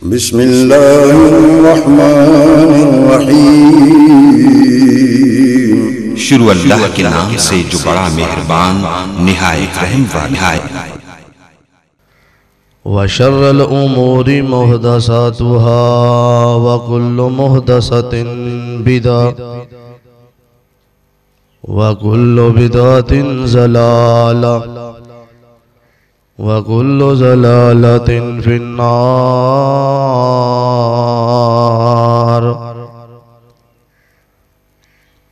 बिस्मिल्लाहिर्रहमानिर्रहीम। शुरू अल्लाह के नाम से जो बड़ा मेहरबान निहायत रहम वाला है। व शर्रल उमूरि मुहदसातुहा व कुल्लु मुहदसतिन बिदा व कुल्लु बिदातिन ज़लाला व कुल्लु ज़लालतिन फिन्नार।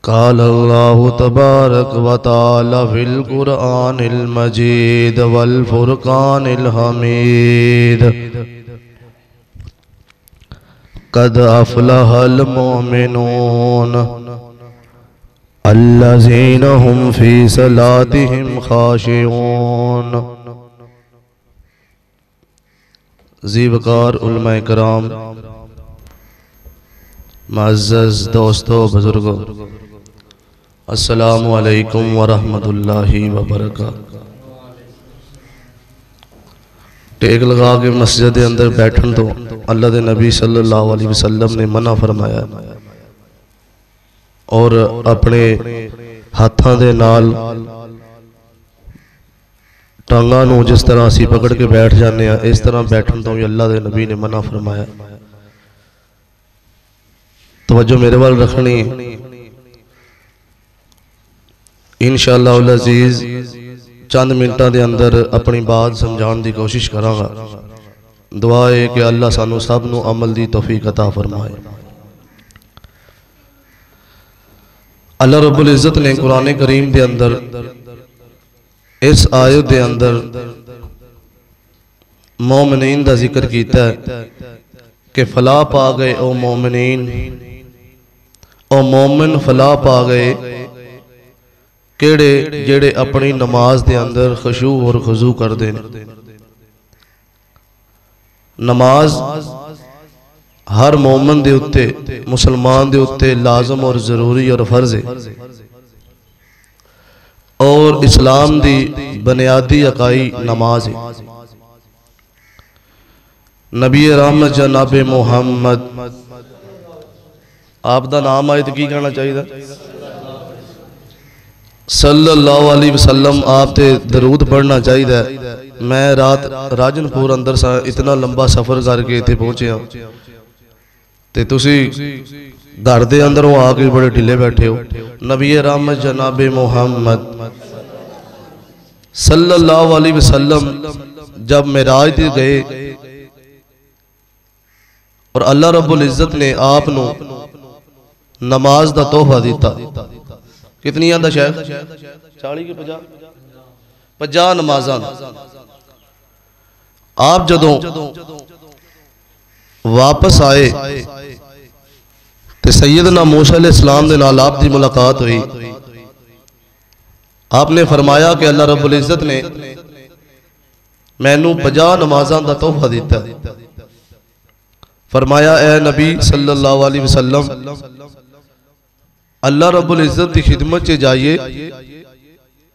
क़ाल अल्लाहु तबारक व तआला फ़िल क़ुरआनिल मजीद वल फ़ुरक़ानिल हमीद। क़द अफ़लहल मुमिनून अल्लज़ीना हुम फ़ी सलातिहिम ख़ाशिऊन। ज़ीवकार उलमाए कराम, मुअज़्ज़ज़ दोस्तों, बुजुर्गों, अस्सलामु अलैकुम व रहमतुल्लाहि व बरकातहू। टेक लगा के मस्जिद के अंदर बैठन तो अल्लाह के नबी सल्लल्लाहु अलैहि वसल्लम ने मना फरमाया और अपने हाथों के नाल टांगा नूं जिस तरह असी पकड़ के बैठ जाने इस तरह बैठन तो भी अल्लाह के नबी ने मना फरमाया। तवज्जो मेरे वाल रखनी। इंशाअल्लाह उल अजीज चंद मिनटों के अंदर अपनी बात समझाने की कोशिश करांगा। दुआ है कि अल्लाह सानू सब नू अमल दी तौफीक अता फरमाए। अल्लाह रब्बुल इज़्ज़त ने कुरान करीम के अंदर इस आयत के अंदर मोमिनीन का जिक्र किया है कि फलाह पा गए ओ मोमिनीन, ओ मोमिन फलाह पा गए केड़े जेड़े अपनी नमाज के अंदर खुशू और खुजू करते हैं। नमाज हर मोमिन दे उत्ते, मुसलमान दे उत्ते लाजम और जरूरी और फर्ज है और इस्लाम दी बुनियादी अकाई नमाज है। नबी रहमत जनाब मुहम्मद, आपका नाम आए तो की कहना चाहिए? सल्लल्लाहु अलैहि वसल्लम आप ते दरूद पढ़ना चाहिए। मैं रात राजनपुर अंदर सा इतना लंबा सफर करके इत्थे पहुंचे ते तुसी घर दे अंदरों आके बड़े ढिले बैठे हो। नबी रहमत जनाब मुहम्मद सल्लल्लाहु अलैहि वसल्लम जब मेराज ते गए और अल्लाह रब्बुल इज़्ज़त ने आप नू नमाज का तोहफा दिता। कितनी आंदा शेख? 40 के 50 नमाज़ां। आप जदों वापस आए तो सैयदना मूसा अलैहिस्सलाम दे नाल आप दी मुलाकात हुई। आपने फरमाया कि अल्लाह रब्बुल इज़्ज़त ने मैनू 50 नमाज़ां का तोहफा दिता। फरमाया ए नबी सल्लल्लाहु अलैहि वसल्लम, अल्लाह रब्बुल इज़्ज़त की खिदमत च जाइए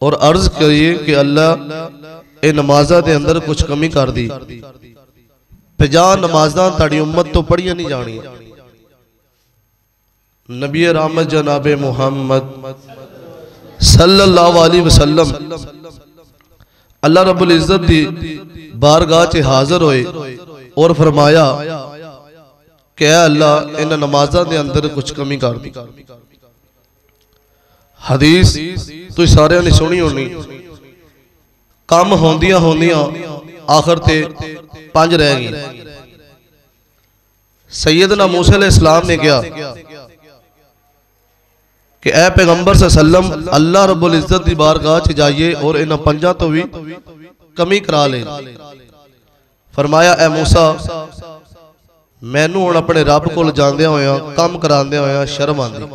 और अर्ज करिए कि अल्लाह ए नमाज़ां दे अंदर कुछ कमी कर दी। 50 नमाज़ां ताड़ी उम्मत तो पढ़िया नहीं जानी। नबी रहमत जनाब मुहम्मद सल्लल्लाहु अलैहि वसल्लम अल्लाह रब्बुल इज़्ज़त दी बारगाह च हाजिर होए और फरमाया कि अल्लाह इन नमाज़ां दे अंदर कुछ कमी कर दी। हदीस तुम सारे ने सुनी होनी। कम होंदियां होंदियां आखिर ते 5 रह गई। सैयदना मूसा अलैहिस्सलाम ने कहा कि ऐ पैगंबर सल्लम, अल्लाह रब्बुल इज़्ज़त की बारगाह च जाइए और इन 5 तो भी कमी करा ले। फरमाया ए मूसा, मैनू हुण अपने रब कोल जांदे होया कम करांदे होया शर्म आंदी।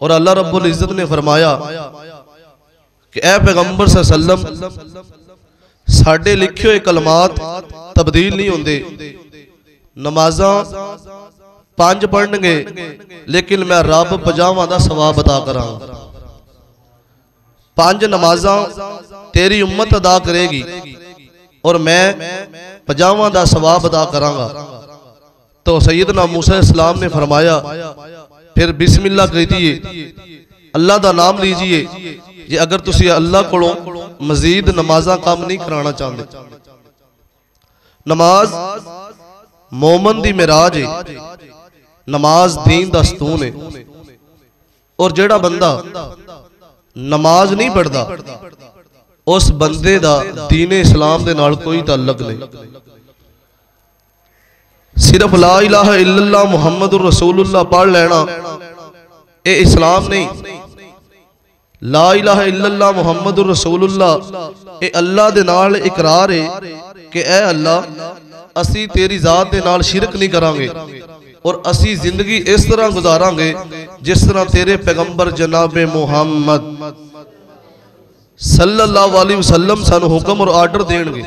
और अल्लाह रब्बुल इज़्ज़त ने फरमाया कि ऐ पैगंबर सल्लम, साडे लिखे हुए कलमात तब्दील नहीं होंदे। नमाज़ां 5 पढ़नगे लेकिन मैं रब 50 का सवाब अता करांगा। 5 नमाज़ां तेरी उम्मत अदा करेगी और मैं 50वां दा सवाब अदा करांगा। तो सैयदना मूसा इस्लाम ने फरमाया फिर बिस्मिल्लाह कीजिए, अल्लाह दा नाम लीजिए जे अगर तुसी अल्लाह कोलों मजीद नमाजा काम नहीं कराना चाहते। नमाज मोमन दी मिराज है, नमाज दीन दा सतून है। और जेड़ा बंदा नमाज नहीं पढ़ता उस बंदे दा दीन इस्लाम दे नाल कोई ताल्लुक नहीं। सिर्फ ला इलाहा इल्लल्लाह मुहम्मदुर रसूलुल्लाह पढ़ लेना ये इस्लाम नहीं। ला इलाहा इल्लल्लाह मुहम्मदुर रसूलुल्लाह ये अल्लाह दे नाल इकरार है कि ऐ अल्लाह असी तेरी जात दे नाल शिरक नहीं करांगे और असी जिंदगी इस तरह गुजारांगे जिस तरह तेरे पैगंबर जनाबे मुहम्मद सल्लल्लाहु अलैहि वसल्लम सानू हुक्म और आर्डर देंगे।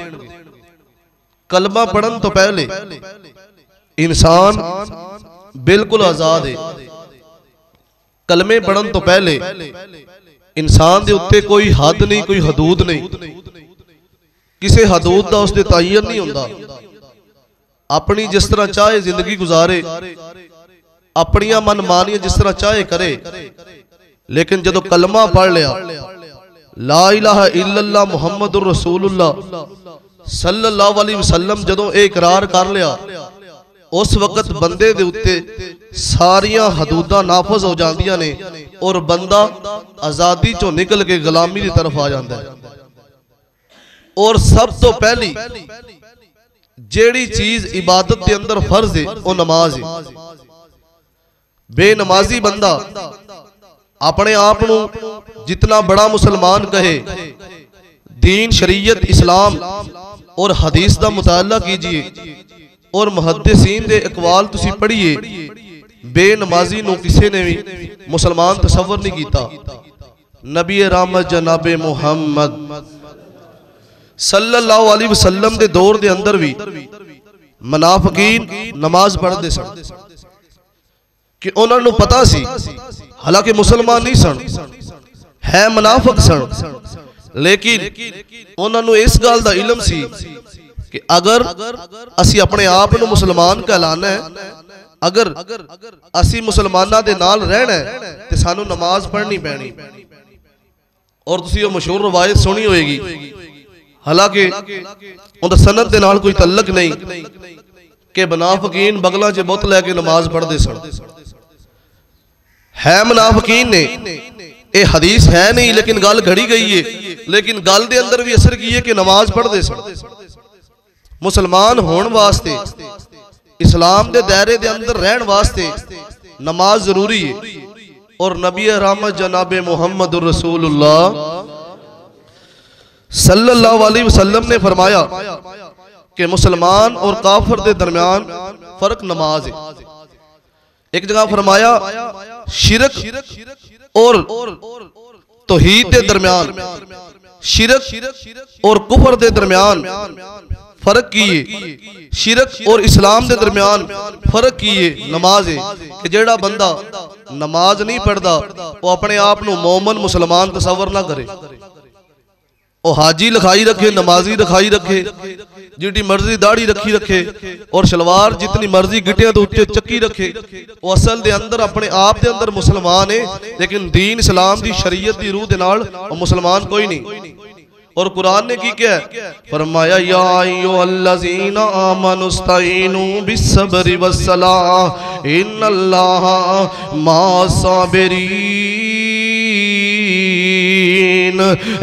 कलमा पढ़न तो पहले इंसान बिल्कुल आजाद है। कलमे पढ़न तो पहले इंसान दे उत्ते कोई हद नहीं, कोई हदूद नहीं, किसी हदूद का उसके तयन नहीं होता। अपनी जिस तरह चाहे जिंदगी गुजारे, अपनिया मनमानियां जिस तरह चाहे करे, लेकिन जदों कलमा पढ़ लिया ला इलाहा इल्लल्लाह मुहम्मदुर रसूलुल्लाह सल्लल्लाहु अलैहि वसल्लम जदों ए इकरार कर लिया उस वक्त बंदे दे उत्ते सारियां हदूदां नाफज हो जांदियां ने और बंदा आजादी चों निकल के गुलामी की तरफ आ जाता है। और सब तो पहली जेड़ी चीज इबादत के अंदर फर्ज है वो नमाज है। बेनमाजी बंदा अपने आप को जितना बड़ा मुसलमान कहे, दीन शरीयत इस्लाम और हदीस का मुताला कीजिए और मुहद्दिसीन दे इकवाल तुसी पढ़िए, बेनमाजी नूं किसी ने भी मुसलमान तसव्वुर नहीं कीता। नबी रहमत जनाबे मुहम्मद सल्लल्लाहु अलैहि वसल्लम दे दौर दे अंदर भी मुनाफिकीन नमाज पढ़ते सन कि उन्हां नूं पता सी, हालांकि मुसलमान नहीं सन, है मुनाफिक सन, लेकिन उन्हां नूं इस गल दा इल्म सी कि अगर असी अपने आप को मुसलमान कहलाना है, अगर असी मुसलमाना दे नाल रहना है तो सानू नमाज पढ़नी पैनी। और तुसी वो मशहूर रवायत सुनी होएगी, हालांकि उनका सनद दे नाल कोई तल्लक नहीं, कि मुनाफिकीन बगलां च बुत लैके नमाज पढ़ते सन। है मुनाफिकीन ने, ये हदीस है नहीं लेकिन गल घड़ी गई है, लेकिन गल दे अंदर भी असर की है कि नमाज पढ़ते सन। मुसलमान होने वास्ते, इस्लाम दे दायरे दे अंदर रहन वास्ते नमाज जरूरी है। और नबी रहमत जनाबे मुहम्मदुर रसूलुल्लाह सल्लल्लाहु अलैहि वसल्लम ने फरमाया कि मुसलमान और काफिर के दरमियान फर्क नमाज है। एक जगह फरमाया शिरक और तौहीद के दरमियान, शिरक और कुफर के दरमियान फर्क किए, शिरक और इस्लाम के दरमियान फर्क किए नमाज है। कि जेड़ा बंदा नमाज नहीं पढ़ता वो अपने आप को मोमन मुसलमान तसव्वुर ना करे। वो हाजी लिखाई रखे, नमाजी लिखाई रखे, जितनी मर्जी दाढ़ी रखी रखे और शलवार जितनी मर्जी गिटिया तो उच्चे चक्की रखे, वो असल दे अंदर अपने आप दे अंदर मुसलमान है, लेकिन दीन इस्लाम की शरीयत की रूह दे नाल वो मुसलमान कोई नहीं। और कुरान ने की क्या फरमाया, या अय्युहल्लज़ीना आमनुस्तईनु बिस्सब्रि वस्सलाह इन्नल्लाहा मास्साबिरीन।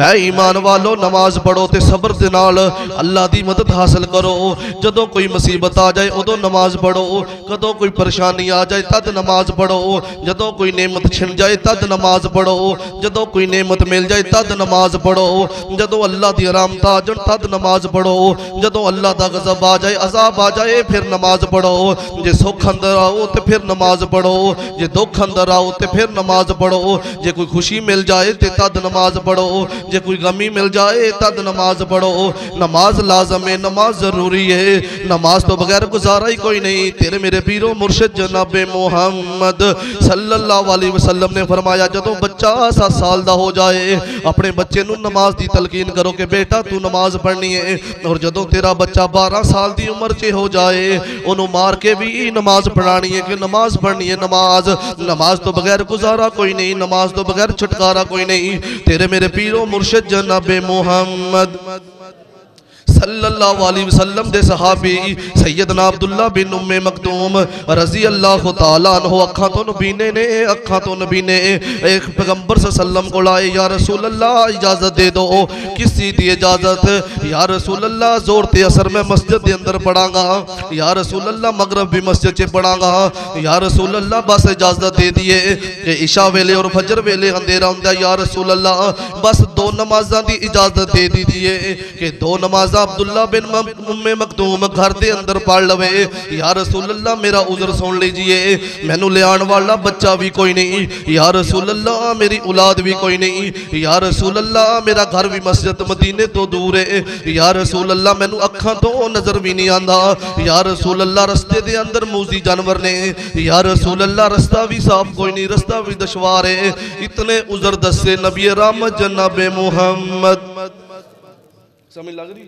ऐ ईमान वालो नमाज पढ़ो ते सब्र दे नाल अल्लाह दी मदद हासिल करो। जदों कोई मुसीबत आ जाए उदों नमाज पढ़ो, कदों कोई परेशानी आ जाए तद नमाज पढ़ो, जदों कोई नेमत छिन जाए तद नमाज पढ़ो, जदों कोई नेमत मिल जाए तद नमाज पढ़ो, जदों अल्लाह दी रहमत आ जाए तद नमाज पढ़ो, जदों अल्लाह दा गज़ब आ जाए अज़ाब आ जाए फिर नमाज पढ़ो। जे सुख अंदर आओ तो फिर नमाज पढ़ो, जे दुख अंदर आओ तो फिर नमाज पढ़ो, जे कोई खुशी मिल जाए तो तद नमाज पढ़ो, जे कोई गमी मिल जाए तद नमाज पढ़ो। नमाज लाजम है, नमाज जरूरी है, नमाज तो बगैर गुजारा ही कोई नहीं। तेरे मेरे पीरो मुर्शिद जनाब मुहम्मद सल्लल्लाहु अलैहि वसल्लम ने फरमाया जदों बच्चा 7 साल दा हो जाए अपने बच्चे नू नमाज दी तलकीन करो कि बेटा तू नमाज पढ़नी है। और जदों तेरा बच्चा 12 साल दी उम्र च हो जाए उन्हों मार के भी नमाज पढ़ानी है कि नमाज पढ़नी है। नमाज तो बगैर गुजारा कोई नहीं, नमाज तो बगैर छुटकारा कोई नहीं। तेरे मेरे पीरो मुर्शिद जनाब मुहम्मद सल्लल्लाहु अलैहि वसल्लम दे सहाबी सैयदना अब्दुल्ला बिन उम्मे मकतूम रजी अल्लाह तआला अन्हु अखां तो नबीने ने अखां तो नबी ने एक पैगंबर सल्लल्लाहु को लाए, या रसूल अल्लाह इजाजत दे दो। किसी दी इजाजत? या रसूल अल्लाह जोर ते असर में मस्जिद के अंदर पढ़ांगा, या रसूल अल्लाह मगरब भी मस्जिद च पढ़ांगा, या रसूल अल्लाह बस इजाजत दे दिए कि इशा वेले और फजर वेले अंधेरा हुंदा, या रसूल अल्लाह बस 2 नमाज़ां दी इजाजत दे दीजिए कि 2 नमाज़ां अब्दुल्ला बिन उम्मे मकतूम घर के अंदर पढ़ लवे। या रसूल अल्लाह मेरा उज़र सुन लीजिए, मैनू ले आने वाला बच्चा भी कोई नहीं, या रसूल अल्लाह मेरी औलाद भी कोई नहीं, या रसूल अल्लाह मेरा घर भी मस्जिद मदीने तो दूर है, या रसूल अल्लाह मैनू अखां तो नजर भी नहीं आंदा, या रसूल अल्लाह रस्ते दे अंदर मूजी जानवर ने, या रसूल अल्लाह रस्ता भी साफ कोई नहीं, रस्ता भी दुश्वार है। इतने उज़र दसे नबी रहमत जनाब मुहम्मद। समझ लग रही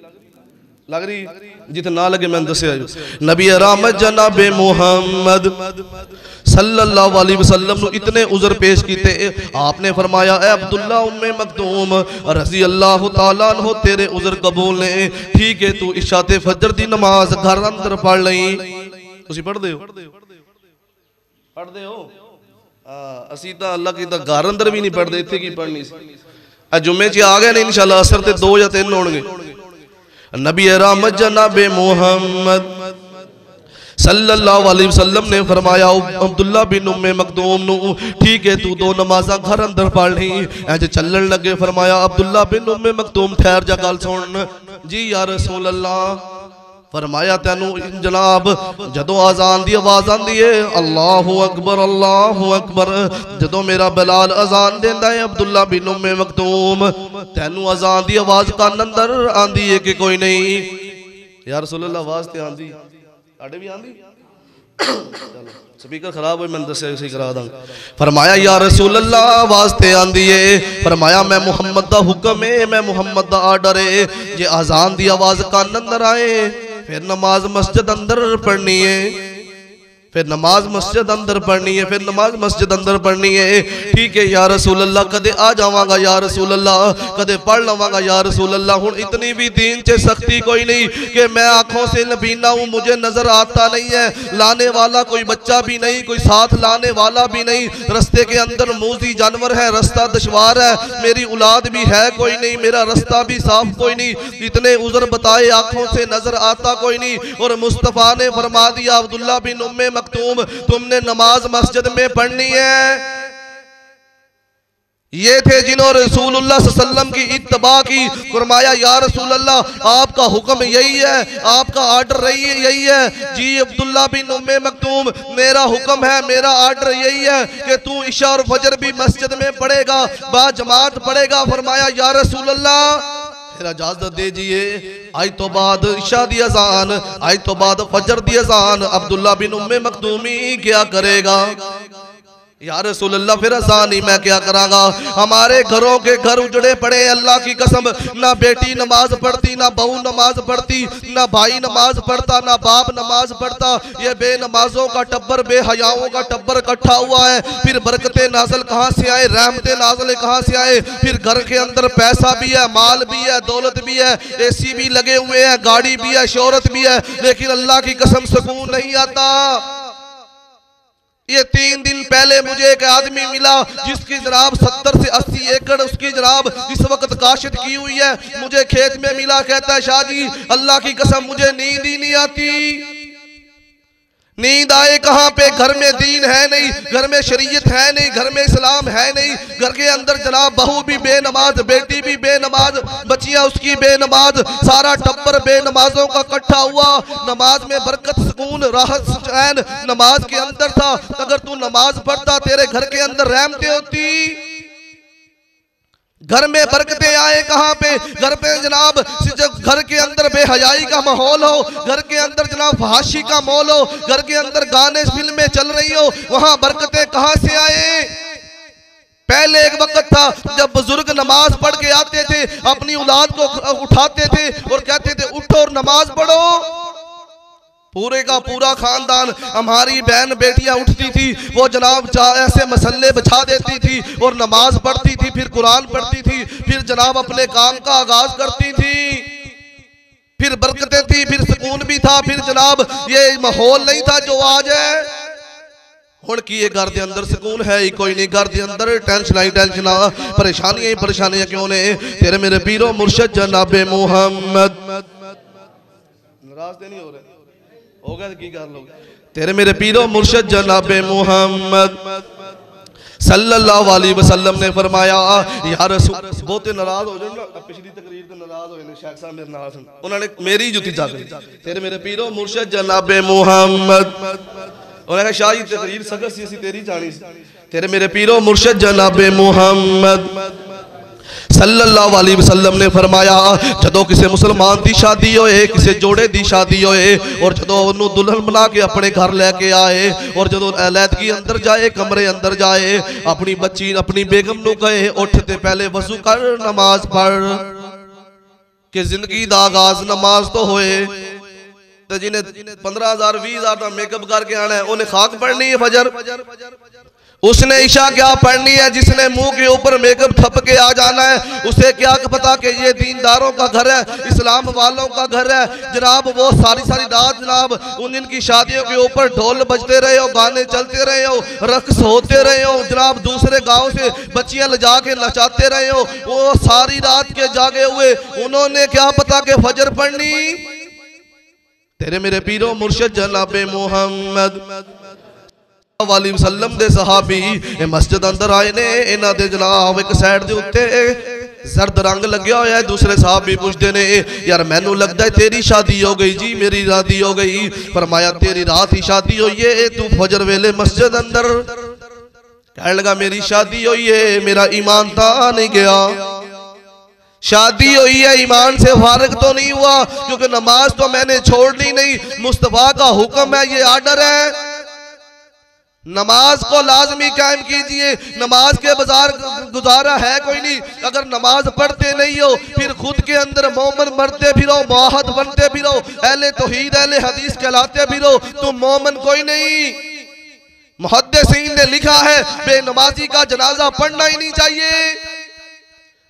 जिथे ना लगे मैंने दसिया नबी रहमत जनाब मुहम्मद सल्लल्लाहु अलैहि वसल्लम नु इतने उज़र पेश किते। आपने फरमाया ए अब्दुल्ला उम्मे मकतूम रज़ी अल्लाह तआला अन्हु तेरे उज़र कबूल ने, ठीक है तू इशा ते फजर दी नमाज घर अंदर पढ़ लई। तुसी पढ़दे हो असी तां अल्लाह की तां घर अंदर भी नहीं पढ़दे, इत्थे की पढ़नी सी। जुम्मे च आ गए नहीं इंशाअल्लाह, असर ते 2 या 3 होणगे। नबी रहमत जनाब मुहम्मद सल्लल्लाहु अलैहि वसल्लम ने फरमाया अब्दुल्ला बिन उम्मे मकतूम नु, ठीक है तू 2 नमाज़ां घर अंदर पढ़ ली। ऐसे चलण लगे फरमाया अब्दुल्ला बिन उम्मे मकतूम ठहर जा गल सुन। जी या रसूल अल्लाह। फरमाया तेनू जनाब जदों आजान दी आवाज आंदी है अल्लाहु अकबर, जदों मेरा बिलाल अजान देंदा है अब्दुल्ला बिन उम्मे मकतूम तेनू अजान दी आवाज कान अंदर आंदी है कि कोई नहीं? या रसूल अल्लाह आवाज ते आंदी, साडे भी आंदी। चलो स्पीकर खराब हो मैंने दस्या सही करा दांगा। फरमाया या रसूल अल्लाह आवाज ते आंदी है। फरमाया मैं मुहम्मद दा हुक्म है, मैं मुहम्मद दा आर्डर है, जे अजान दी आवाज कान अंदर आए फिर नमाज मस्जिद अंदर पढ़नी है, फिर नमाज मस्जिद अंदर पढ़नी है, फिर नमाज मस्जिद अंदर पढ़नी है। ठीक है या रसूल अल्लाह कदे आ जावांगा या रसूल अल्लाह, कदे पढ़ लवांगा या रसूल अल्लाह। हुण इतनी भी दीन च सख्ती कोई नहीं कि मैं आंखों से नबीना हूँ, मुझे नजर आता नहीं है, लाने वाला कोई बच्चा भी नहीं, कोई साथ लाने वाला भी नहीं, रस्ते के अंदर मूजी जानवर है, रास्ता दुश्वार है, मेरी औलाद भी है कोई नहीं, मेरा रास्ता भी साफ कोई नहीं। इतने उज़र बताए, आंखों से नजर आता कोई नहीं। और मुस्तफ़ा ने फरमा दिया अब्दुल्ला बिन उम्मे मकतूम तुमने नमाज मस्जिद में पढ़नी है। ये थे जिन्होंने रसूलुल्लाह सल्लल्लाहु अलैहि वसल्लम की इत्तबा की। फरमाया या रसूल अल्लाह आपका हुक्म यही है, आपका आर्डर यही है। जी अब्दुल्ला बिन उम्मे मकतूम मेरा हुक्म है, मेरा आर्डर यही है कि तू इशा और फजर भी मस्जिद में पढ़ेगा, बा जमात पढ़ेगा। फरमाया या रसूल अल्लाह इजाजत दीजिए, आज तो बाद इशा दी अजान, आज तो बाद फजर दी अजान अब्दुल्ला बिन उम्मे मकतूमी क्या करेगा? या रसूल अल्लाह फिर अजान ही मैं क्या करांगा? हमारे घरों के घर उजड़े पड़े, अल्लाह की कसम, ना बेटी नमाज पढ़ती, ना बहू नमाज पढ़ती, ना भाई नमाज पढ़ता, ना बाप नमाज पढ़ता। ये बेनमाजों का टब्बर, बेहयाओं का टब्बर इकट्ठा हुआ है। फिर बरकतें नाज़िल कहाँ से आए, रहमतें नाज़िल कहाँ से आए? फिर घर के अंदर पैसा भी है, माल भी है, दौलत भी है, AC भी लगे हुए हैं, गाड़ी भी है, शोहरत भी है, लेकिन अल्लाह की कसम सुकून नहीं आता। ये 3 दिन पहले मुझे एक आदमी मिला जिसकी जनाब 70 से 80 एकड़ उसकी जनाब इस वक्त काशित की हुई है। मुझे खेत में मिला, कहता है शाह जी अल्लाह की कसम मुझे नींद ही नहीं आती। नींद आए कहां पे? घर में दीन है नहीं, घर में शरीयत है नहीं, घर में इस्लाम है नहीं, घर के अंदर जनाब बहू भी बेनमाज, बेटी भी बेनमाज, बच्चियां उसकी बेनमाज, सारा टब्बर बेनमाजों का इकट्ठा हुआ। नमाज में बरकत, सुकून, राहत, चैन नमाज के अंदर था। अगर तू नमाज पढ़ता तेरे घर के अंदर रहमतें होती। घर में बरकतें आए कहाँ पे? घर पे जनाब जब घर के अंदर बेहयाई का माहौल हो, घर के अंदर जनाब फहाशी का माहौल हो, घर के अंदर गाने फिल्में चल रही हो, वहां बरकतें कहाँ से आए? पहले एक वक्त था जब बुजुर्ग नमाज पढ़ के आते थे, अपनी औलाद को उठाते थे और कहते थे उठो और नमाज पढ़ो। पूरे का पूरा खानदान, हमारी बहन बेटियां उठती थी, वो जनाब ऐसे मसल्ले बिछा देती थी और नमाज पढ़ती थी, फिर कुरान पढ़ती थी, फिर जनाब अपने काम का आगाज करती थी, फिर बरकतें थी, फिर सुकून भी था, फिर जनाब ये माहौल नहीं था जो आज है। हुण की घर के अंदर सुकून है ही कोई नहीं, घर के अंदर टेंशन ही टेंशन, परेशानियां ही परेशानियां क्यों ने? तेरे मेरे पीरो मुर्शिद जनाबे मुहम्मद, नाराज तो नहीं हो रहे? हो गया की कर लोगे? तेरे मेरे पीरो मुर्शिद जनाबे मुहम्मद सल्लल्लाहु अलैहि वसल्लम ने फरमाया, या रसूल, बहुत नाराज हो जाए ना, पिछली तकरीर तो नाराज होए ने शेख साहब मेरे नाल सुन, उन्होंने मेरी जुती चाक ली। तेरे मेरे पीरो मुर्शिद जनाबे मुहम्मद, उन्होंने कहा शाह जी तकरीर सगत सी तेरी जानी सी। तेरे मेरे पीरो मुर्शिद जनाबे मुहम्मद सल्लल्लाहु अलैहि वसल्लम ने फरमाया, जदों किसी मुसलमान की शादी होए, किसी जोड़े की शादी होए और जदों उन्होंने दुल्हन बना के अपने घर लैके आए और जदों अलैदगी अंदर जाए, कमरे अंदर जाए, अपनी बच्ची अपनी बेगम नूं कहे उठते पहले वजू कर, नमाज पढ़, कि जिंदगी दा आगाज नमाज तो होए। तो जिन्हें 15,000 20,000 का मेकअप करके आना है, उन्हें खाक पढ़नी है फजर, उसने ईशा क्या पढ़नी है? जिसने मुंह के ऊपर मेकअप ठप के आ जाना है, उसे क्या पता कि ये दीनदारों का घर है, इस्लाम वालों का घर है। जनाब वो सारी सारी रात जनाब उन इनकी शादियों के ऊपर ढोल बजते रहे हो, गाने चलते रहे हो, रक्स होते रहे हो, जनाब दूसरे गांव से बच्चियां ले जाके नचाते रहे हो, वो सारी रात के जागे हुए, उन्होंने क्या पता कि फजर पढ़नी। तेरे मेरे पीरो मुर्शिद जनाबे मुहम्मद वाली वसल्लम दे सहाबी मस्जिद अंदर आए ने, इन्हां दे जनाब एक साइड दे उत्ते जर्द रंग लग्या होया है। दूसरे साहबी पूछते ने, यार मैनू लगता है तेरी शादी हो गई। जी मेरी शादी हो गई। फरमाया तेरी रात ही शादी हुई है, तू फजर वेले मस्जिद अंदर। कहने लगा मेरी शादी हुई है, मेरा ईमान था नहीं गया। शादी हुई है, ईमान से फारिग तो नहीं हुआ, क्योंकि नमाज तो मैंने छोड़नी नहीं। मुस्तफा का हुक्म है, ये आर्डर है, नमाज को लाजमी कायम कीजिए। नमाज के बाजार गुजारा है कोई नहीं। अगर नमाज पढ़ते नहीं हो, फिर खुद के अंदर मोमन बनते फिरो, मुआहद बनते फिरो, अहले तौहीद अहले हदीस कहलाते फिरो, तुम मोमन कोई नहीं। मुहद्दिसीन ने लिखा है, बेनमाजी का जनाजा पढ़ना ही नहीं चाहिए।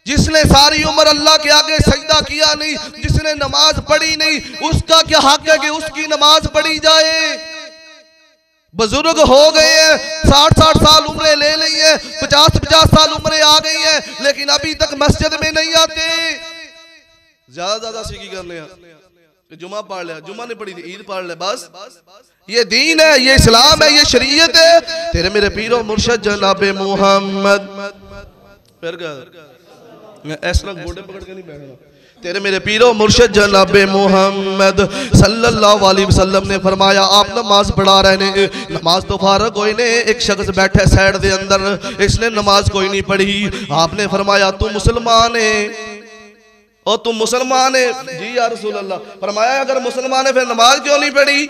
जिसने सारी उम्र अल्लाह के आगे सजदा किया नहीं, जिसने नमाज पढ़ी नहीं, उसका क्या हक है कि उसकी नमाज पढ़ी जाए। बुजुर्ग हो गए हैं, 60-60 साल उम्रें ले ली है, 50-50 साल उम्रें आ गई हैं, लेकिन अभी तक मस्जिद में नहीं आते। ज्यादा सीखी करने जुमा पढ़ लिया, जुमा नहीं पढ़ी थी, ईद पढ़ ले, बस ये दीन है, ये इस्लाम है, ये शरीयत है। तेरे मेरे पीरो मुर्शिद जनाबे मुहम्मद, फिर ऐसा गोडे पकड़ के नहीं बैठना। तेरे मेरे पीरो मुर्शिद जनाबे मुहम्मद सल्लल्लाहु अलैहि वसल्लम ने फरमाया, आप नमाज पढ़ा रहे ने, नमाज तो फारग कोई ने, एक शख्स बैठा साइड दे अंदर, इसने नमाज कोई नहीं पढ़ी। आपने फरमाया तू मुसलमान है, और तुम मुसलमान है? जी या रसूल अल्लाह। फरमाया अगर मुसलमान है फिर नमाज क्यों नहीं पढ़ी?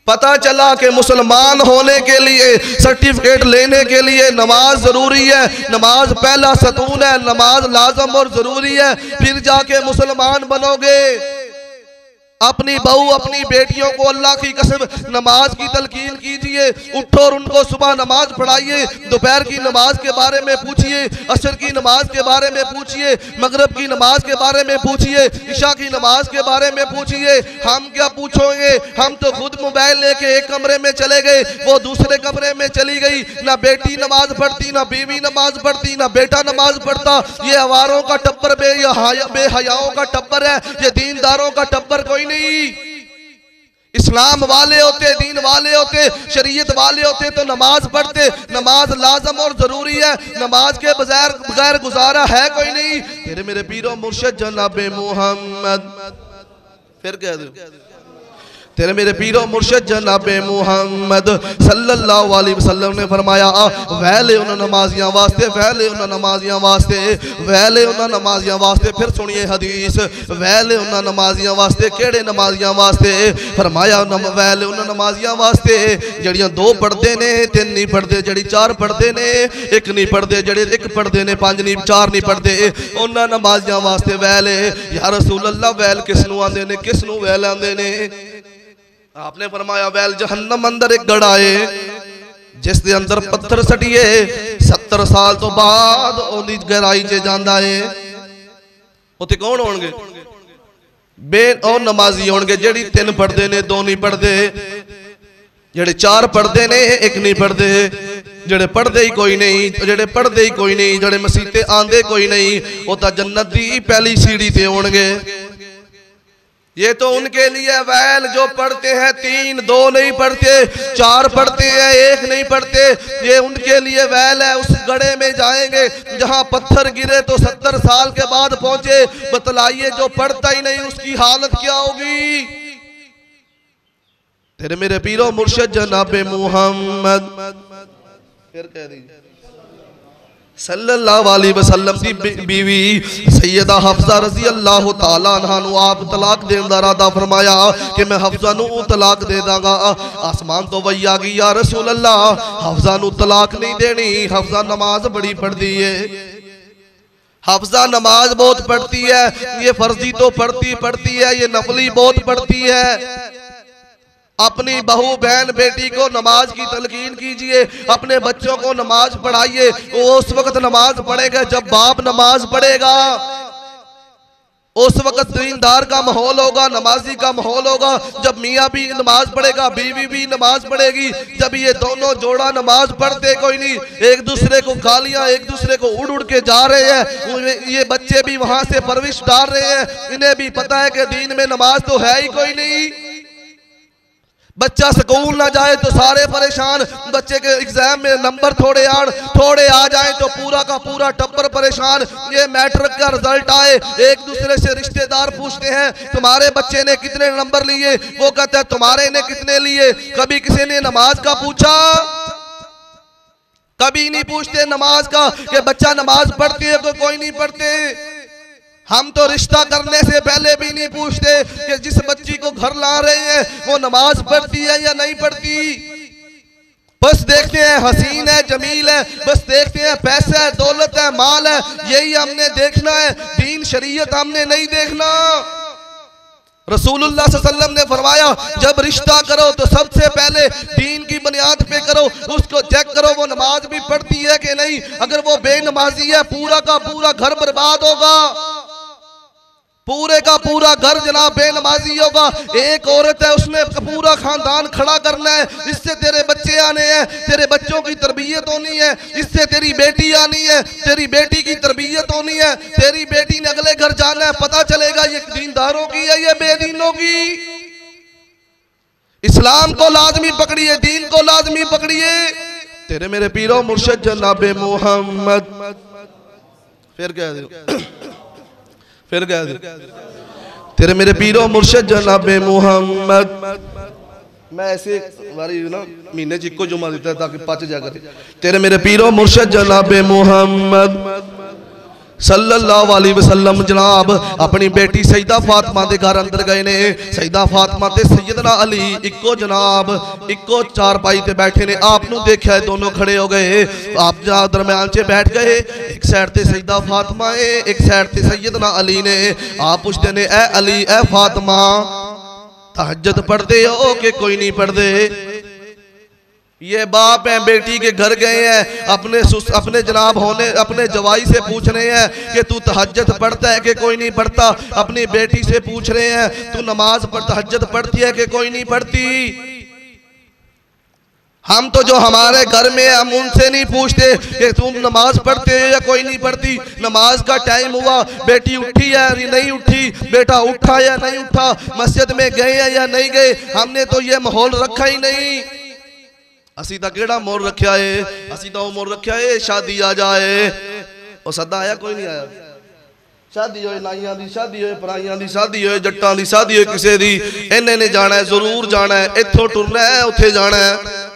पता चला कि मुसलमान होने के लिए, सर्टिफिकेट लेने के लिए नमाज जरूरी है। नमाज पहला सतून है, नमाज लाजम और जरूरी है, फिर जाके मुसलमान बनोगे। अपनी बहू अपनी बेटियों को अल्लाह की कसम नमाज की तलकीन कीजिए, उठो और उनको सुबह नमाज पढ़ाइए, दोपहर की नमाज के बारे में पूछिए, असर की नमाज के बारे में पूछिए, मगरिब की नमाज के बारे में पूछिए, इशा की नमाज के बारे में पूछिए। हम क्या पूछोगे? हम तो खुद मोबाइल लेके एक कमरे में चले गए, वो दूसरे कमरे में चली गई। ना बेटी नमाज पढ़ती, ना बीवी नमाज पढ़ती, ना बेटा नमाज पढ़ता। ये अवारों का टब्बर, बेहयाओं का टब्बर है, ये दीनदारों का टब्बर कोई नहीं। इस्लाम वाले होते, दीन वाले होते, शरीयत वाले होते तो नमाज पढ़ते। नमाज लाजम और जरूरी है, नमाज के बगैर गुजारा है कोई नहीं। तेरे मेरे पीरो मुर्शिद जनाबे मुहम्मद, फिर कह दो तेरे मेरे पीरो मुर्शिद जनाबे मुहम्मद सल्लल्लाहु अलैहि वसल्लम ने फरमाया वैले उन्हां नमाजियां वास्ते, वैले उन्हां नमाजियां वास्ते, वैले उन्हां नमाजियां वास्ते। फिर सुनिए हदीस, वैले उन्हां नमाजियां वास्ते, केड़े नमाजियां वास्ते? फरमाया वैले उन्हां नमाजियां वास्ते जड़ियां 2 पढ़दे ने, 3 नहीं पढ़दे, जड़ी 4 पढ़दे ने, 1 नहीं पढ़दे, जड़े 1 पढ़दे ने, 5 नहीं 4 नहीं पढ़दे, उन्हां नमाजियां वास्ते वैले। या रसूल अल्लाह वैल किसनू आंदे ने, किसनू वैल आंदे ने? आपने फरमाया वैल जहन्नम अंदर एक गड़ा है जिस दे अंदर पत्थर सटिए 70 साल तो बाद ओदी गहराई च जांदा है। उत्थे कौन होणगे? बे ओ नमाजी होणगे जेड़ी 3 पढ़दे ने, 2 नहीं पढ़दे, जेड़े 4 पढ़दे ने, 1 नहीं पढ़दे, जेड़े पढ़दे ही कोई नहीं, जेड़े पढ़दे ही कोई नहीं, जेड़े मसीते आंदे कोई नहीं, वो तो जन्नत दी पहली सीढ़ी ते होणगे। ये तो उनके लिए वैल जो पढ़ते हैं 3, 2 नहीं पढ़ते, 4 पढ़ते हैं, 1 नहीं पढ़ते, ये उनके लिए वैल है। उस गड्ढे में जाएंगे जहां पत्थर गिरे तो 70 साल के बाद पहुंचे। बतलाइए जो पढ़ता ही नहीं उसकी हालत क्या होगी? तेरे मेरे पीरो मुर्शिद जनाबे मुहम्मद फिर कह दीजिए सल्लल्लाहु अलैहि वसल्लम की बीवी सैयदा हफ्सा रजी अल्लाह तआला अन्हा नु आप तलाक देने दा इरादा फरमाया कि मैं हफ्सा नु तलाक दे दांगा। आसमान तो वही आ गई, या रसूल अल्लाह हफ्सा नु तलाक नहीं देनी, हफ्सा नमाज बड़ी पढ़ती है, हफ्सा नमाज बहुत पढ़ती है, ये फर्जी तो पढ़ती है, ये नफली बहुत पढ़ती है। अपनी बहू बहन बेटी को नमाज की तलकीन कीजिए, अपने बच्चों को नमाज पढ़ाइए। वो उस वक्त नमाज पढ़ेगा जब बाप नमाज पढ़ेगा, उस वक्त दीनदार का माहौल होगा, नमाजी का माहौल होगा। जब मियाँ भी नमाज पढ़ेगा, बीवी भी नमाज पढ़ेगी। जब ये दोनों जोड़ा नमाज पढ़ते कोई नहीं, एक दूसरे को गालियां एक दूसरे को उड़ उड़ के जा रहे हैं, ये बच्चे भी वहां से परविश डाल रहे हैं। इन्हें भी पता है कि दीन में नमाज तो है ही कोई नहीं। बच्चा स्कूल ना जाए तो सारे परेशान, बच्चे के एग्जाम में नंबर थोड़े आ जाए तो पूरा का पूरा टब्बर परेशान। ये मैट्रिक का रिजल्ट आए, एक दूसरे से रिश्तेदार पूछते हैं तुम्हारे बच्चे ने कितने नंबर लिए, वो कहता है तुम्हारे ने कितने लिए। कभी किसी ने नमाज का पूछा? कभी नहीं पूछते नमाज का कि बच्चा नमाज पढ़ती है तो कोई नहीं पढ़ते। हम तो रिश्ता करने से पहले भी नहीं पूछते कि जिस बच्ची को घर ला रहे हैं वो नमाज पढ़ती है या नहीं पढ़ती। बस देखते हैं हसीन है, जमील है, बस देखते हैं पैसा है, दौलत है, माल है, यही हमने देखना है। दीन शरीयत हमने नहीं देखना। रसूलुल्लाह सल्लल्लाहु अलैहि वसल्लम ने फरमाया जब रिश्ता करो तो सबसे पहले दीन की बुनियाद पे करो, उसको चेक करो वो नमाज भी पढ़ती है कि नहीं। अगर वो बेनमाजी है पूरा का पूरा घर बर्बाद होगा, पूरे का पूरा घर जनाब बेनमाजी होगा। एक औरत है उसने पूरा खानदान खड़ा करना है, इससे तेरे बच्चे आने हैं, तेरे बच्चों की तरबियत होनी है, इससे तेरी बेटी आनी है, तेरी बेटी की तरबियत होनी है, तेरी बेटी ने अगले घर जाना है, पता चलेगा ये दीनदारों की है ये बेदीनों की। इस्लाम को लाजमी पकड़िए, दीन को लाजमी पकड़िए। तेरे मेरे पीरो मुर्शिद जनाबे मुहम्मद फिर कह दो फिर कह दे तेरे मेरे पीरो मुर्शिद जनाबे मुहम्मद। मैं ऐसे वारी ना महीने च इको जुमा देता ताकि पच जा करे। तेरे मेरे पीरो मुर्शिद जनाबे मुहम्मद सल्लल्लाहु अलैहि वसल्लम जनाब अपनी बेटी सईदा फातिमा के घर अंदर गए ने। सईदा फातिमा ते सैयदना अली इको जनाब इको चारपाई ते बैठे ने। आपनू देखा है दोनों खड़े हो गए, आप जहाँ दरम्यान च बैठ गए। एक साइड ते सईदा फातिमा है, एक साइड ते सैयदना अली ने। आप पूछते ने ए अली ए फातिमा तहज्जुद पढ़ते हो कि कोई नहीं पढ़ते? ये बाप है बेटी के घर गए हैं, अपने जनाब होने अपने जवाई से पूछ रहे हैं कि तू तहज्जुद पढ़ता है कि कोई नहीं पढ़ता। अपनी बेटी से पूछ रहे हैं तू नमाज पर तहज्जुद पढ़ती है कि कोई नहीं पढ़ती। हम तो जो हमारे घर में हम उनसे नहीं पूछते कि तुम नमाज पढ़ते हो या कोई नहीं पढ़ती। नमाज का टाइम हुआ, बेटी उठी है या नहीं उठी, बेटा उठा या नहीं उठा, मस्जिद में गए या नहीं गए, हमने तो ये माहौल रखा ही नहीं। असी तो केड़ा मोर रखा है, असी तो मोर रखा है शादी आ जाए। और सदा आया कोई नहीं आया, शादी होए नाइयां दी, शादी होए पराइयां दी, शादी होए जट्टां दी, शादी होए किसे दी, इन्हें ने जाना है, जरूर जाना है, इत्थों टुरना है, उत्थे जाना है।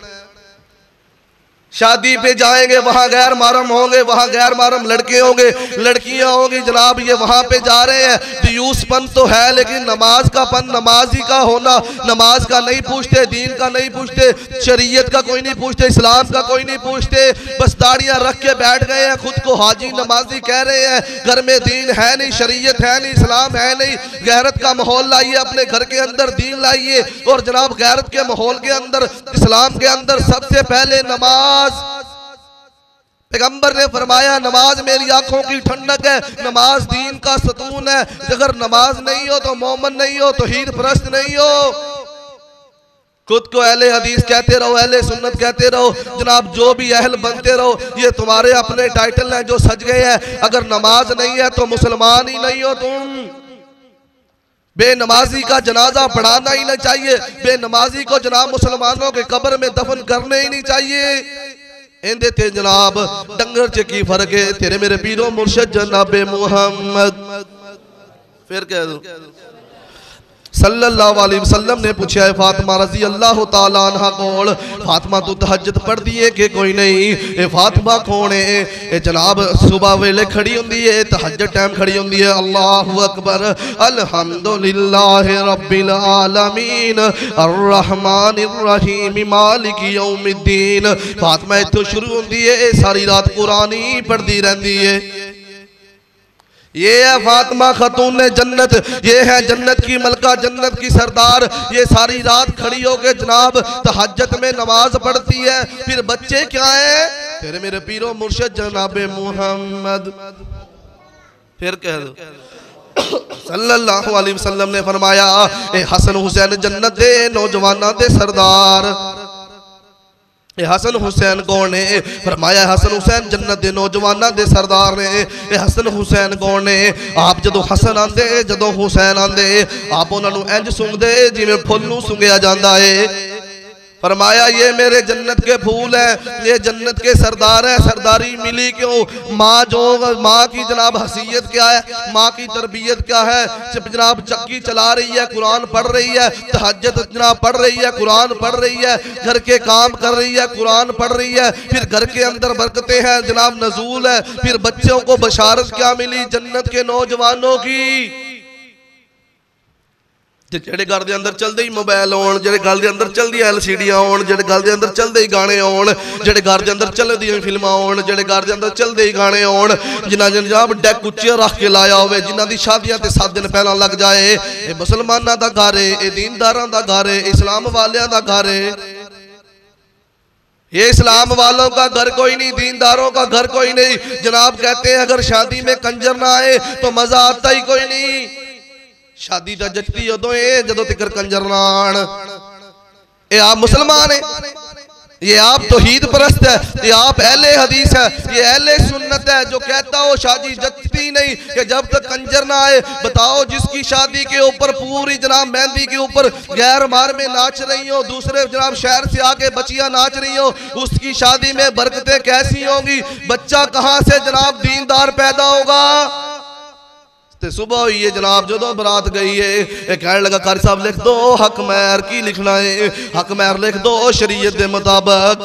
शादी पे जाएंगे, वहां गैर महरम होंगे, वहां गैर महरम लड़के होंगे, लड़कियां होंगी जनाब, ये वहां पे जा रहे हैं। दियूसपन तो है, लेकिन नमाज का पन, नमाजी का होना, नमाज का नहीं पूछते, दीन का नहीं पूछते, शरीयत का कोई नहीं पूछते, इस्लाम का कोई नहीं पूछते, बस दाढ़ियां रख के बैठ गए हैं, खुद को हाजी नमाजी कह रहे हैं। घर में दीन है नहीं, शरीयत है नहीं, इस्लाम है नहीं। गैरत का माहौल लाइए अपने घर के अंदर, दीन लाइए। और जनाब गैरत के माहौल के अंदर, इस्लाम के अंदर सबसे पहले नमाज। पैगंबर ने फरमाया नमाज मेरी आंखों की ठंडक है, नमाज दीन का सतून है। अगर नमाज नहीं हो तो मोमन नहीं हो, तौहीद परस्त नहीं हो। खुद को अहले हदीस कहते रहो, अहले सुन्नत कहते रहो, जनाब जो भी अहल बनते रहो, ये तुम्हारे अपने टाइटल हैं जो सज गए हैं। अगर नमाज नहीं है तो मुसलमान ही नहीं हो तुम। बेनमाजी का जनाजा पढ़ाना ही नहीं चाहिए, बेनमाजी को जनाब मुसलमानों के कब्र में दफन करने ही नहीं चाहिए। इंदे ते जनाब डंगर च की फर्क है, तेरे मेरे पीरो मुर्शद जनाबे मुहम्मद। फिर कह दो सल्लल्लाहु अलैहि वसल्लम ने पूछा है फातिमा रजी अल्लाह तआला अन्हा कोल, फातिमा तू तहज्जुद पढ़दी है कि कोई नहीं? ए फातिमा कौन है? ए जनाब सुबह वेले खड़ी हुंदी है, तहज्जुद टाइम खड़ी हुंदी है, अल्लाहु अकबर अल्हम्दुलिल्लाहि रब्बिल आलमीन अर्रहमानिर रहीम मालिकी यौमिद्दीन। फातिमा इत्थों शुरू हुंदी है, सारी रात कुरान ही पढ़दी रहंदी है। ये है फातिमा खतून जन्नत, ये है जन्नत की मलका, जन्नत की सरदार। ये सारी रात खड़ी होकर जनाब तहज्जुद में नमाज पढ़ती है। फिर बच्चे क्या है? तेरे मेरे पीरो मुर्शिद जनाबे मुहम्मद। फिर कह दो सल्लल्लाहु अलैहि वसल्लम ने फरमाया ए हसन हुसैन जन्नत दे नौजवाना दे सरदार। हसन हुसैन कौन है? फरमाया हसन हुसैन जन्नत दे नौजवाना दे सरदार ने। हसन हुसैन कौन है? आप जदों हसन आंदे, जदों हुसैन आंदे, आप उन्होंने इंज सुंगदे जिवें फुल नूं सुंगिया जांदा है। फरमाया ये मेरे जन्नत के फूल हैं, ये जन्नत के सरदार हैं। सरदारी मिली क्यों? माँ जो, माँ की जनाब हसीयत क्या है, माँ की तरबियत क्या है? जनाब चक्की चला रही है, कुरान पढ़ रही है, तहज्जुद जनाब पढ़ रही है, कुरान पढ़ रही है, घर के काम कर रही है, कुरान पढ़ रही है। फिर घर के अंदर बरकतें हैं, जनाब नजूल है। फिर बच्चों को बशारत क्या मिली? जन्नत के नौजवानों की। जेड़े घर के अंदर चलते ही मोबाइल आउण, जेड़े घर के अंदर चलती LCD आउण, जेड़े घर के अंदर चलते ही गाने आउण, जेड़े घर के अंदर चलती फिल्मां आउण, जेड़े घर के अंदर चलते ही गाने आउण, जिन्हां जनाब डेक उच्चे रख के लाया होवे, जिन्हां दी शादियां ते 7 दिन पहला लग जाए। ये मुसलमानां दा घर है, ये दीनदारां दा घर है, इस्लाम वालियां दा घर है। ये इस्लाम वालों का घर कोई नहीं, दीनदारों का घर कोई नहीं। जनाब कहते हैं अगर शादी में कंजर ना आए तो मजा आता ही कोई नहीं। शादी तो जचती उदों है जदों तिकर कंजर ना आण। ये आप मुसलमान है, ये आप तौहीद परस्त है, ये आप अहले हदीस है, ये अहले सुन्नत है जो कहता हो शादी जचती नहीं कि जब तक कंजर ना आए। बताओ जिसकी शादी के ऊपर पूरी जनाब मेहंदी के ऊपर गैर मार में नाच रही हो, दूसरे जनाब शहर से आके बच्चियां नाच रही हो, उसकी शादी में बरकतें कैसी होंगी? बच्चा कहां से जनाब दीनदार पैदा होगा? सुबह हुई है जनाब, जो बरात गई है, कहने लगा कारी साहब लिख दो हक महर। की लिखना है? हक महर लिख दो शरीयत के मुताबिक।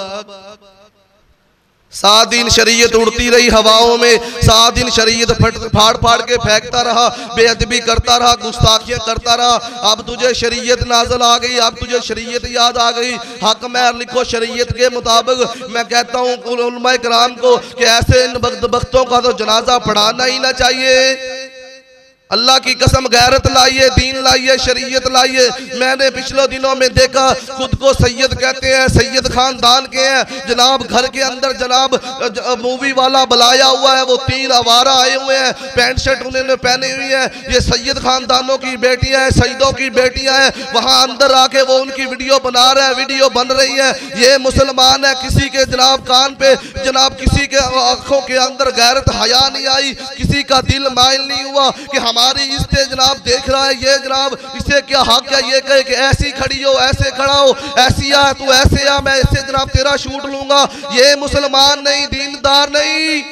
7 दिन शरीयत उड़ती रही हवाओं में, 7 दिन शरीयत फाड़ फाड़ के फेंकता रहा, बेअदबी करता रहा, गुस्ताखियां करता रहा। अब तुझे शरीयत नाज़िल आ गई, अब तुझे शरीयत याद आ गई, हक महर लिखो शरीयत के मुताबिक। मैं कहता हूँ उलमा इकराम को कि ऐसे इन बख्तों का तो जनाजा पढ़ाना ही ना चाहिए। अल्लाह की कसम गैरत लाइए, दीन लाइए, शरीयत लाइए। मैंने पिछले दिनों में देखा खुद को सैयद कहते हैं, सैयद खानदान के हैं जनाब, घर के अंदर जनाब मूवी वाला बुलाया हुआ है, वो 3 आवारा आए हुए हैं, पैंट शर्ट उन्होंने पहनी हुई है। ये सैयद खानदानों की बेटियां हैं, सईदों की बेटियां हैं। वहां अंदर आके वो उनकी वीडियो बना रहे हैं, वीडियो बन रही है। ये मुसलमान है, किसी के जनाब कान पे जनाब, किसी के आंखों के अंदर गैरत हया नहीं आई, किसी का दिल माइल नहीं हुआ कि हमारी इस्ते जनाब देख रहा है, ये जनाब इसे क्या हक है ये कहे कि ऐसी खड़ी हो, ऐसे खड़ा हो, ऐसी आ तू, ऐसे आ, मैं ऐसे जनाब तेरा शूट लूंगा। ये मुसलमान नहीं, दीनदार नहीं।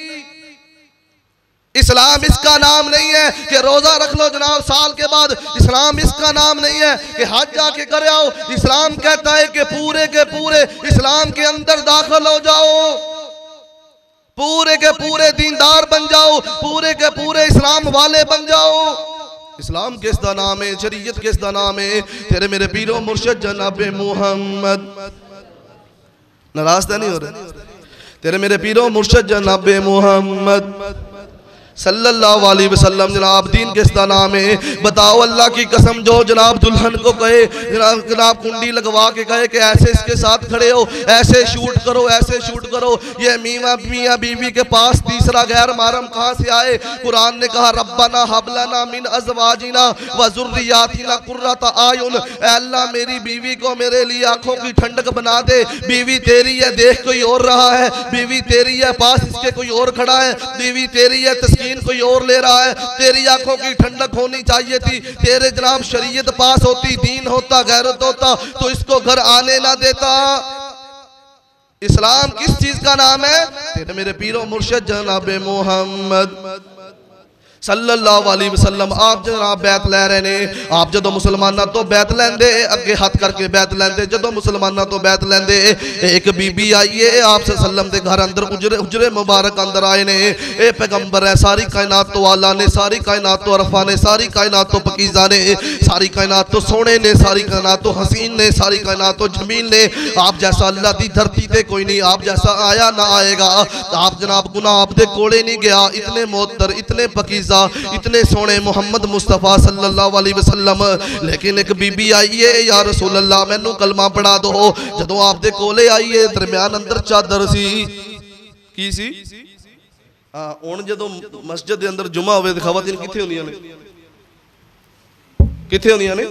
इस्लाम इसका नाम नहीं है कि रोजा रख लो जनाब साल के बाद। इस्लाम इसका नाम नहीं है कि हज जाके कर आओ। इस्लाम कहता है कि पूरे के पूरे इस्लाम के अंदर दाखिल हो जाओ, पूरे के पूरे दीनदार बन जाओ, पूरे के पूरे इस्लाम वाले बन जाओ। इस्लाम किस दा नाम है, शरीयत किस दा नाम है? तेरे मेरे पीरो मुर्शिद जनाब मुहम्मद, नाराज तो नहीं हो रहे? तेरे मेरे पीरो मुर्शिद जनाब मुहम्मद सल्लल्लाहु अलैहि वसल्लम जनाब दीन किसका नाम है? बताओ अल्लाह की कसम, जो जनाब दुल्हन को कहे जनाब कुंडी लगवा के कहे कि ऐसे इसके साथ खड़े हो, ऐसे शूट करो, ऐसे शूट करो, ये मियाँ बीवी के पास तीसरा गैर महरम कहाँ से आए? कुरान ने कहा रब्बना हबलना मिन अज़वाजिना व ज़ुर्रियातिना कुर्रता आयुन, अल्लाह मेरी बीवी को मेरे लिए आंखों की ठंडक बना दे। बीवी तेरी है, देख कोई और रहा है, बीवी तेरी है, पास इसके कोई और खड़ा है, बीवी तेरी है, तस्कीन कोई और ले रहा है, तेरी आंखों की ठंडक होनी चाहिए थी। तेरे जनाब शरीयत पास होती, दीन होता, गैरत होता तो इसको घर आने ना देता। इस्लाम किस चीज का नाम है? तेरे मेरे पीरो मुर्शिद जनाब मुहम्मद सल्लल्लाहु अलैहि वसल्लम आप जनाब बैत लै रहे ने। आप जदों मुसलमाना तो बैत लेंदे, अगे हाथ करके बैत लेंदे, जदों मुसलमाना तो बैत लेंदे, एक बीबी आई है आप सल्लम के घर अंदर, उजरे मुबारक अंदर आए ने। ए पैगंबर है, सारी कायनात तो आला ने, सारी कायनात तो अरफा ने, सारी कायनात तो पकीज़ा ने, सारी कायनात तो सोने ने, सारी कायनात तो हसीन ने, सारी कायनात तो जमील ने। आप जैसा अल्लाह की धरती ते कोई नहीं, आप जैसा आया ना आएगा। आप जनाब गुनाह आप दे कोले नहीं गया, इतने मोहतर, इतने पकीज़ा, इतने सोने मोहम्मद मुस्तफा सल्लल्लाहु अलैहि वसल्लम। लेकिन एक बीबी आई है, या रसूल अल्लाह मैनू कलमा पढ़ा दो। जदों आप दे कोले आई है, दरम्यान अंदर चादर सी, की सी? हां, हुण जदों मस्जिद दे अंदर जुमा होवे ते खवातीन किथे होंदियां ने? किथे होंदियां ने?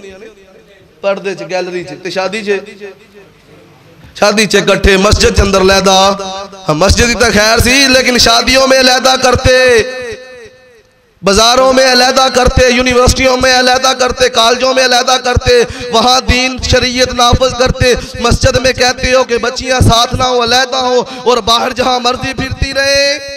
पर्दे च, गैलरी च, ते शादी च, शादी च इकट्ठे, मस्जिद के अंदर लैदा। मस्जिद तो खैर सी, लेकिन शादियों में लैदा करते, बाजारों में अलहदा करते, यूनिवर्सिटियों में अलहदा करते, कॉलेजों में अलहदा करते, वहाँ दीन शरीयत नाफज करते। मस्जिद में कहते हो कि बच्चियां साथ ना हो, अलहदा हो, और बाहर जहाँ मर्जी फिरती रहे।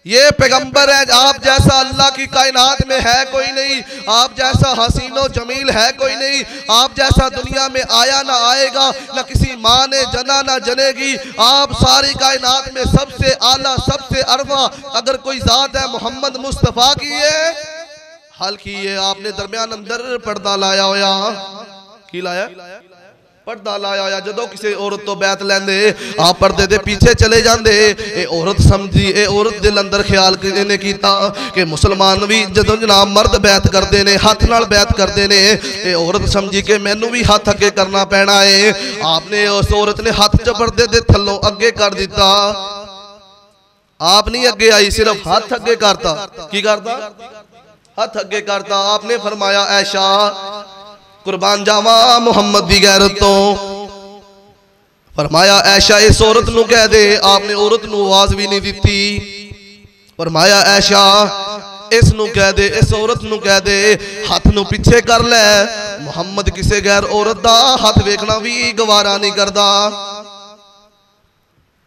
ये पैगंबर है, आप जैसा अल्लाह की कायनात में है कोई नहीं, आप जैसा हसीनो जमील है कोई नहीं, आप जैसा दुनिया में आया ना आएगा, ना किसी माँ ने जना ना जनेगी। आप सारी कायनात में सबसे आला, सबसे अरवा अगर कोई जात है मोहम्मद मुस्तफ़ा की है, हल की है। आपने दरम्यान अंदर पर्दा लाया होया, की लाया? पर्दा लाया होया। जदों किसी औरत तो बैत लेंदे, आप पर्दे दे पीछे चले जांदे। ए औरत समझी, ए औरत दिल अंदर ख्याल ने कीता कि मुसलमान भी जदों जनाब मर्द बैत करते ने, हाथ नाल बैत करते ने, ए औरत समझी कि मैनू भी हाथ अगे करना पैना है। आपने उस औरत ने हाथ च पर्दे दे थल्लों अगे कर दिता। आप नहीं अगे आई, सिर्फ हाथ अगे करता। की करता? हाथ अगे करता। आपने फरमाया ऐशा कुर्बान जावा मुहम्मद दी गैरत तो। फरमाया ऐशा इस औरत नू कह दे। आपने औरत नू आवाज भी नहीं दी। फरमाया ऐशा इस नू कह दे, इस औरत नू कह दे हाथ नू पीछे कर ले। मुहम्मद किसी गैर औरत दा हाथ वेखना भी गवारा नहीं करता।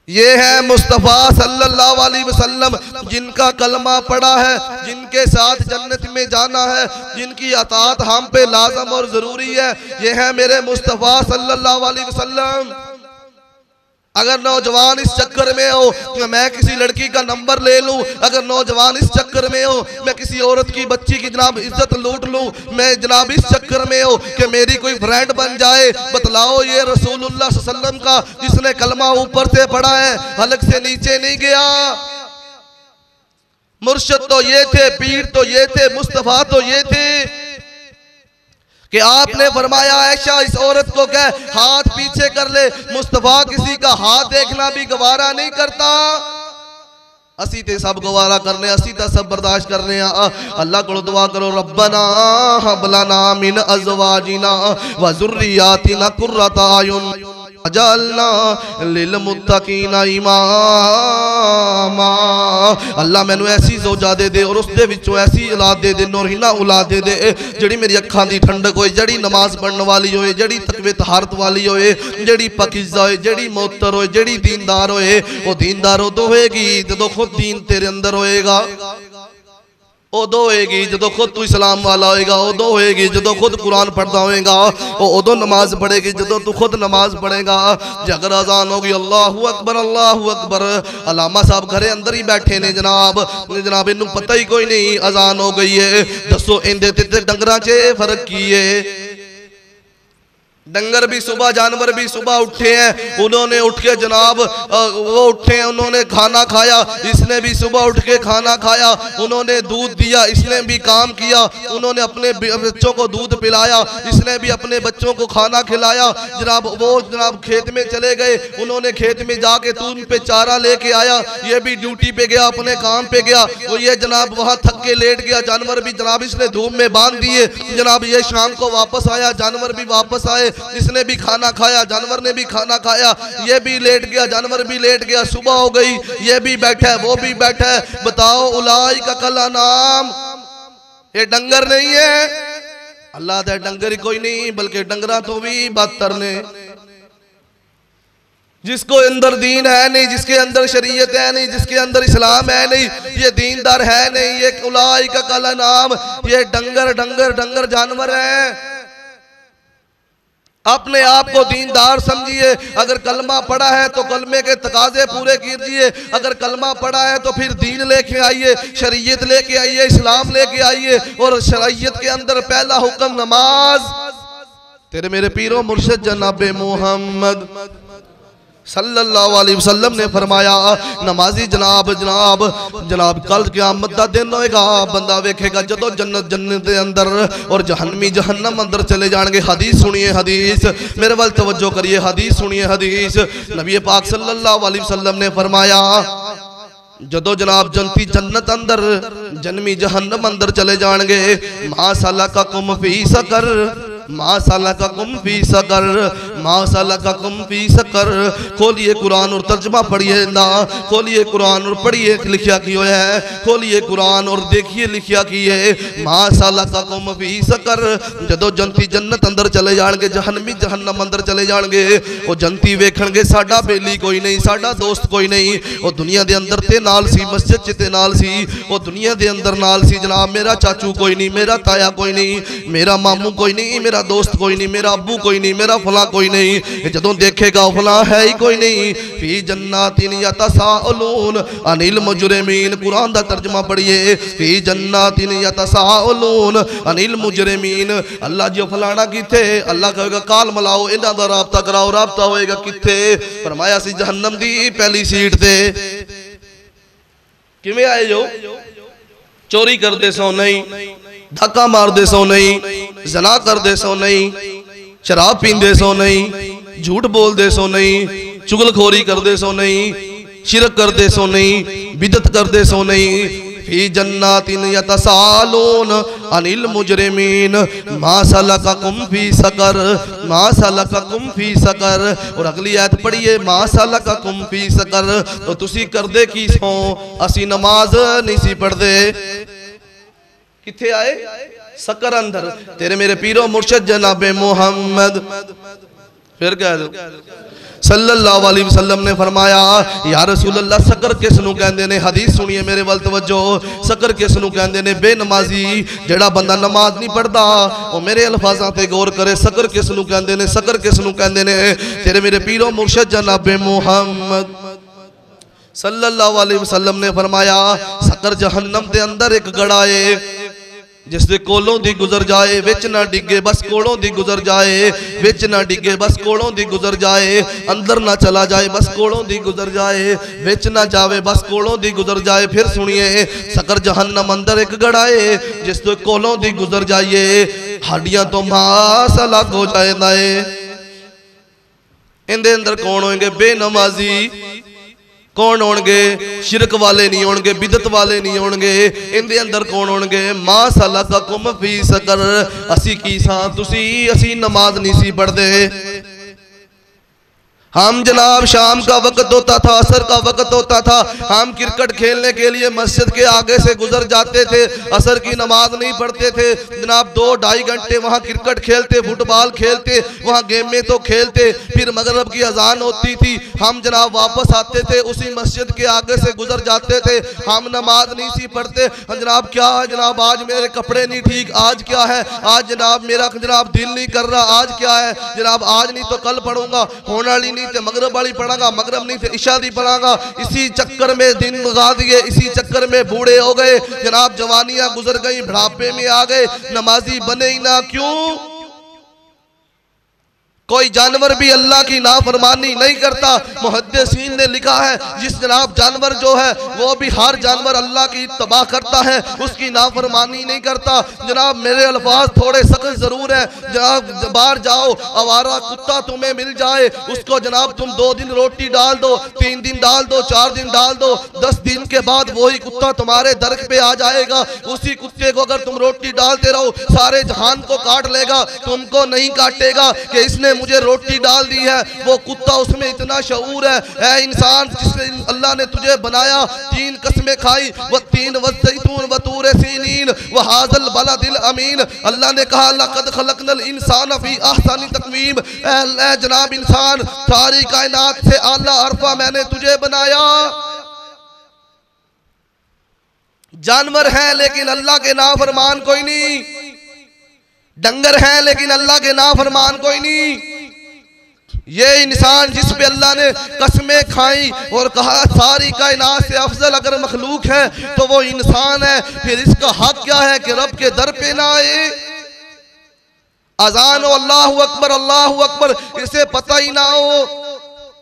ये है मुस्तफ़ा सल्लल्लाहु अलैहि वसल्लम, जिनका कलमा पड़ा है, जिनके साथ जन्नत में जाना है, जिनकी अतात हम पे लाजम और जरूरी है। ये है मेरे मुस्तफ़ा सल्लल्लाहु अलैहि वसल्लम। अगर नौजवान इस चक्कर में हो कि मैं किसी लड़की का नंबर ले लूं, अगर नौजवान इस चक्कर में हो मैं किसी औरत की बच्ची की जनाब इज्जत लूट लूं, मैं जनाब इस चक्कर में हो कि मेरी कोई फ्रेंड बन जाए, बतलाओ ये रसूलुल्लाह सल्लल्लाहु अलैहि वसल्लम का जिसने कलमा ऊपर से पढ़ा है, हलक से नीचे नहीं गया। मुर्शिद तो ये थे, पीर तो ये थे, मुस्तफ़ा तो ये थे कि आपने फरमाया ऐशा इस औरत को कह हाथ पीछे कर ले। मुस्तफा किसी का हाथ देखना भी गवारा नहीं करता। असी ते सब गवारा करने, असी तो सब बर्दाश्त करने। अल्लाह को दुआ करो रब्बना हबलना मिन अज़वाजिना व ज़ुर्रियातिना कुर्रता आयुन अजअलना लिल मुत्तकीना इमामा। अल्लाह मैनू ऐसी ज़ौजा दे दे और उस दे विचों ऐसी औलाद दे दे, नूरहीना औलाद दे दे, जड़ी मेरी अखां दी ठंडक होए, जड़ी नमाज पढ़ने वाली होए, जड़ी तकवे तहारत वाली होए, जड़ी पकीज़ा होए, जड़ी मोहतर होए, जड़ी दीनदार होए। वो दीनदार उदों होएगी जदों खुद दीन तेरे अंदर होएगा। उदो होएगी जो खुद तू इस्लाम वाला होएगा, उदो होएगी जो खुद कुरान पढ़ता होएगा, उदो नमाज पढ़ेगी जो तू खुद नमाज पढ़ेगा। अगर अजान होगी अल्लाहु अकबर, अलामा साहब घरे अंदर ही बैठे ने जनाब इनू पता ही कोई नहीं अजान हो गई है। दसो इंदे ते डंगरां च फर्क की है? डंगर भी सुबह, जानवर भी सुबह उठे हैं, उन्होंने उठ के जनाब वो उठे हैं, उन्होंने खाना खाया, इसने भी सुबह उठ के खाना खाया, उन्होंने दूध दिया, इसने भी काम किया, उन्होंने अपने बच्चों को दूध पिलाया, इसने भी अपने बच्चों को खाना खिलाया। जनाब वो जनाब खेत में चले गए, उन्होंने खेत में जाके तून पे चारा लेके आया, ये भी ड्यूटी पे गया, अपने काम पे गया, और ये जनाब वहाँ थक के लेट गया। जानवर भी जनाब इसने धूप में बांध दिए, जनाब ये शाम को वापस आया, जानवर भी वापस आए, इसने भी खाना खाया, जानवर ने भी खाना खाया, ये भी लेट गया, जानवर भी लेट गया। सुबह हो गई, ये भी बैठा है, वो भी बैठा है। बताओ उलाई का कल नाम, ये डंगर नहीं है? अल्लाह दे डंगर ही कोई नहीं, बल्कि डंगरा तो भी बदतर ने। जिसको अंदर दीन है नहीं, जिसके अंदर शरीयत है नहीं, जिसके अंदर इस्लाम है नहीं, ये दीनदार है नहीं, ये उलाई का कल नाम, ये डंगर डंगर डंगर जानवर है। अपने आप को दीनदार समझिए। अगर कलमा पढ़ा है तो कलमे के तकाजे पूरे कीजिए, अगर कलमा पढ़ा है तो फिर दीन लेके आइए, शरीयत लेके आइए, इस्लाम लेके आइए। और शरीयत के अंदर पहला हुक्म नमाज। तेरे मेरे पीरो मुर्शिद जनाब मोहम्मद सल्लल्लाहु अलैहि वसल्लम ने फरमाया, नमाजी जनाब जनाब जनाब कल क़यामत दा दिन होएगा, बंदा वेखेगा जदों जन्नत जन्नत दे अंदर और जहन्नमी जहन्नम अंदर चले जाएंगे। हदीस सुनिए, हदीस मेरे वाल तवज्जो करिए, हदीस सुनिए, हदीस नबी पाक सल्लल्लाहु अलैहि वसल्लम ने फरमाया, जदों जनाब जनती जन्नत अंदर जन्नमी जहन्नम अंदर चले जाएंगे, मा सलकाकुम फी सकर, मा सलकाकुम फी सकर, मा सलकाकुम फी सकर। खोलिए कुरान और तर्जमा पढ़िए ना, खोलिए कुरान और पढ़िए लिखिया की है, खोलिए कुरान और देखिए लिखिया की है, मा सलकाकुम फी सकर। जदों जनती जन्नत अंदर चले जाएंगे, जहन्नमी जहन्नम अंदर चले जाएंगे, वो जनती वेखणगे साडा बेली कोई नहीं, साडा दोस्त कोई नहीं। वो दुनिया दे अंदर ते नाल सी, मस्जिद च ते नाल सी, वो दुनिया दे अंदर नाल सी जनाब, मेरा चाचू कोई नहीं, मेरा ताया कोई नहीं, मेरा मामू कोई नहीं, मेरा दोस्त कोई नहीं, मेरा अब्बू कोई नहीं, मेरा फला कोई नहीं। जदों देखेगा फला है ही कोई नहीं। फी जन्नातिन यतसाअलून अनिल मुजरिमीन, कुरान दा तर्जुमा पढ़िए, फी जन्नातिन यतसाअलून अनिल मुजरिमीन। अल्लाह जी फलाना किथे, अल्लाह कहेगा काल मिलाओ, इन्हां दा राबता कराओ, राबता होएगा किथे? फरमाया सी जहन्नम दी पहली सीट ते। किवें आए जो? चोरी करदे सो नहीं, धक्का मारदे सो नहीं, जना करदे सो नहीं, शराब पींदे सो नहीं, झूठ बोलदे सो नहीं, चुगलखोरी करदे सो नहीं, शिरक करदे सो नहीं, बिदत करदे सो नहीं। फी जन्नातिन यतसाअलून अनिल मुजरिमीन, मा सलकाकुम फी सकर, मा सलकाकुम फी सकर। और अगली आयत पढ़िए, मा सलकाकुम फी सकर। तो तुसी करदे की सो? असी नमाज नहीं सी पढ़दे। किथे आए? सकर अंदर। तेरे मेरे पीरो मुर्शिद जनाबे मोहम्मद फिर कह दो सल्लल्लाहु अलैहि वसल्लम ने फरमाया, या रसूल अल्लाह सकर किस नूं कहंदे ने? हदीस सुनिए मेरे वल तवज्जो, सकर किस नूं कहंदे ने? बेनमाजी, जेड़ा बंदा नमाज नहीं पढ़दा, ओ मेरे अल्फाजां ते गौर करे, सकर किस नूं कहंदे ने? सकर किस नूं कहंदे ने? तेरे मेरे पीरो मुर्शिद जनाबे मोहम्मद सल्लल्लाहु अलैहि वसल्लम ने फरमाया, सकर जहन्नम दे अंदर एक गड़ा है, जिस दे कोलों दी गुजर जाए विच ना डिगे, बस कोलों दी गुजर जाए, विच ना डिगे बस कोलों दी गुजर जाए, अंदर ना चला जाए बस कोलों दी गुजर जाए, विच ना जावे बस कोलों दी गुजर जाए। फिर सुनिए, सकर जहन्नम अंदर एक गड़ा है, जिस दे कोलों दी गुजर जाइए हड्डियां तो मांस अलग हो जाता है। इंदे अंदर कौन होंगे? बेनमाजी। कौन होंगे? शिरक वाले नहीं होंगे, बिदत वाले नहीं होंगे। इनके अंदर कौन होंगे? मा सलकाकुम फी सकर। असी की सा तुसी, असी नमाज नहीं सी पढ़दे, हम जनाब शाम का वक्त होता था, असर का वक्त होता था, हम क्रिकेट खेलने के लिए मस्जिद के आगे से गुजर जाते थे, असर की नमाज नहीं पढ़ते थे जनाब, 2-2.5 घंटे वहाँ क्रिकेट खेलते, फुटबॉल खेलते, वहाँ गेम में तो खेलते, फिर मगरिब की अजान होती थी, हम जनाब वापस आते थे, उसी मस्जिद के आगे से गुजर जाते थे, हम नमाज नहीं सी पढ़ते। जनाब क्या है जनाब, आज मेरे कपड़े नहीं ठीक, आज क्या है, आज जनाब मेरा जनाब दिल नहीं कर रहा, आज क्या है जनाब, आज नहीं तो कल पढ़ूंगा, होना नहीं थे मगरब वाली पढ़ागा, मगरब नहीं थे इशा दी पढ़ागा। इसी चक्कर में दिन लगा दिए, इसी चक्कर में बूढ़े हो गए जनाब, जवानियां गुजर गई, बुढ़ापे में आ गए, नमाजी बने ही ना। क्यों? कोई जानवर भी अल्लाह की नाफरमानी नहीं करता। मुहद्दिसीन ने लिखा है जिस जनाब जानवर जो है वो भी हर जानवर अल्लाह की तबाह करता है, उसकी नाफरमानी नहीं करता। जनाब मेरे अल्फाज थोड़े सख्त जरूर है जनाब, बाहर जाओ आवारा कुत्ता तुम्हें मिल जाए, उसको जनाब तुम 2 दिन रोटी डाल दो, 3 दिन डाल दो, 4 दिन डाल दो, 10 दिन के बाद वही कुत्ता तुम्हारे दर पे आ जाएगा। उसी कुत्ते को अगर तुम रोटी डालते रहो सारे जहान को काट लेगा, तुमको नहीं काटेगा कि इसने मुझे रोटी डाल दी है। वो कुत्ता उसमें इतना शऊर है। ऐ इंसान, जिसने अल्लाह ने तुझे बनाया, 3 कसमें खाई, वह 3 वज़ैतून व तूर सीनीन व हाज़ल बलदिल अमीन। अल्लाह ने कहा लक़द खलक़नल इंसान फी अहसनि तक़वीम। ऐ जनाब इंसान, सारी कायनात से आला अरफा मैंने तुझे बनाया। जानवर है लेकिन अल्लाह के नाफरमान कोई नहीं, डंगर है लेकिन अल्लाह के नाफरमान कोई नहीं। ये इंसान जिस पे अल्लाह ने कसमें खाई और कहा सारी कायनात से अफजल अगर मखलूक है तो वो इंसान है, फिर इसका हक क्या है कि रब के दर पे ना आए। अजान हो अल्लाहु अकबर इसे पता ही ना हो,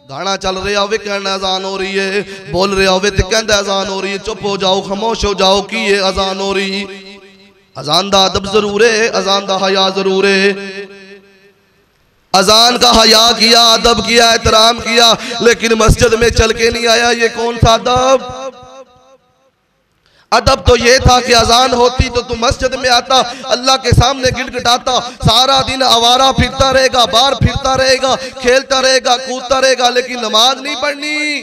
गाना चल रहा हो कहना अजान हो रही है, बोल रहा हो तो कहता अजान हो रही है, चुप हो जाओ खामोश हो जाओ कि ये अजान हो रही। अजान दा अदब जरूर है, अजान दा हया जरूर है। अजान का हया किया, अदब किया, एहतराम किया, लेकिन मस्जिद में चल के नहीं आया। ये कौन सा अदब? अदब तो ये था कि अजान होती तो तू मस्जिद में आता, अल्लाह के सामने गिड़गिड़ाता, सारा दिन आवारा फिरता रहेगा, बाहर फिरता रहेगा, खेलता रहेगा, कूदता रहेगा, लेकिन नमाज नहीं पढ़नी।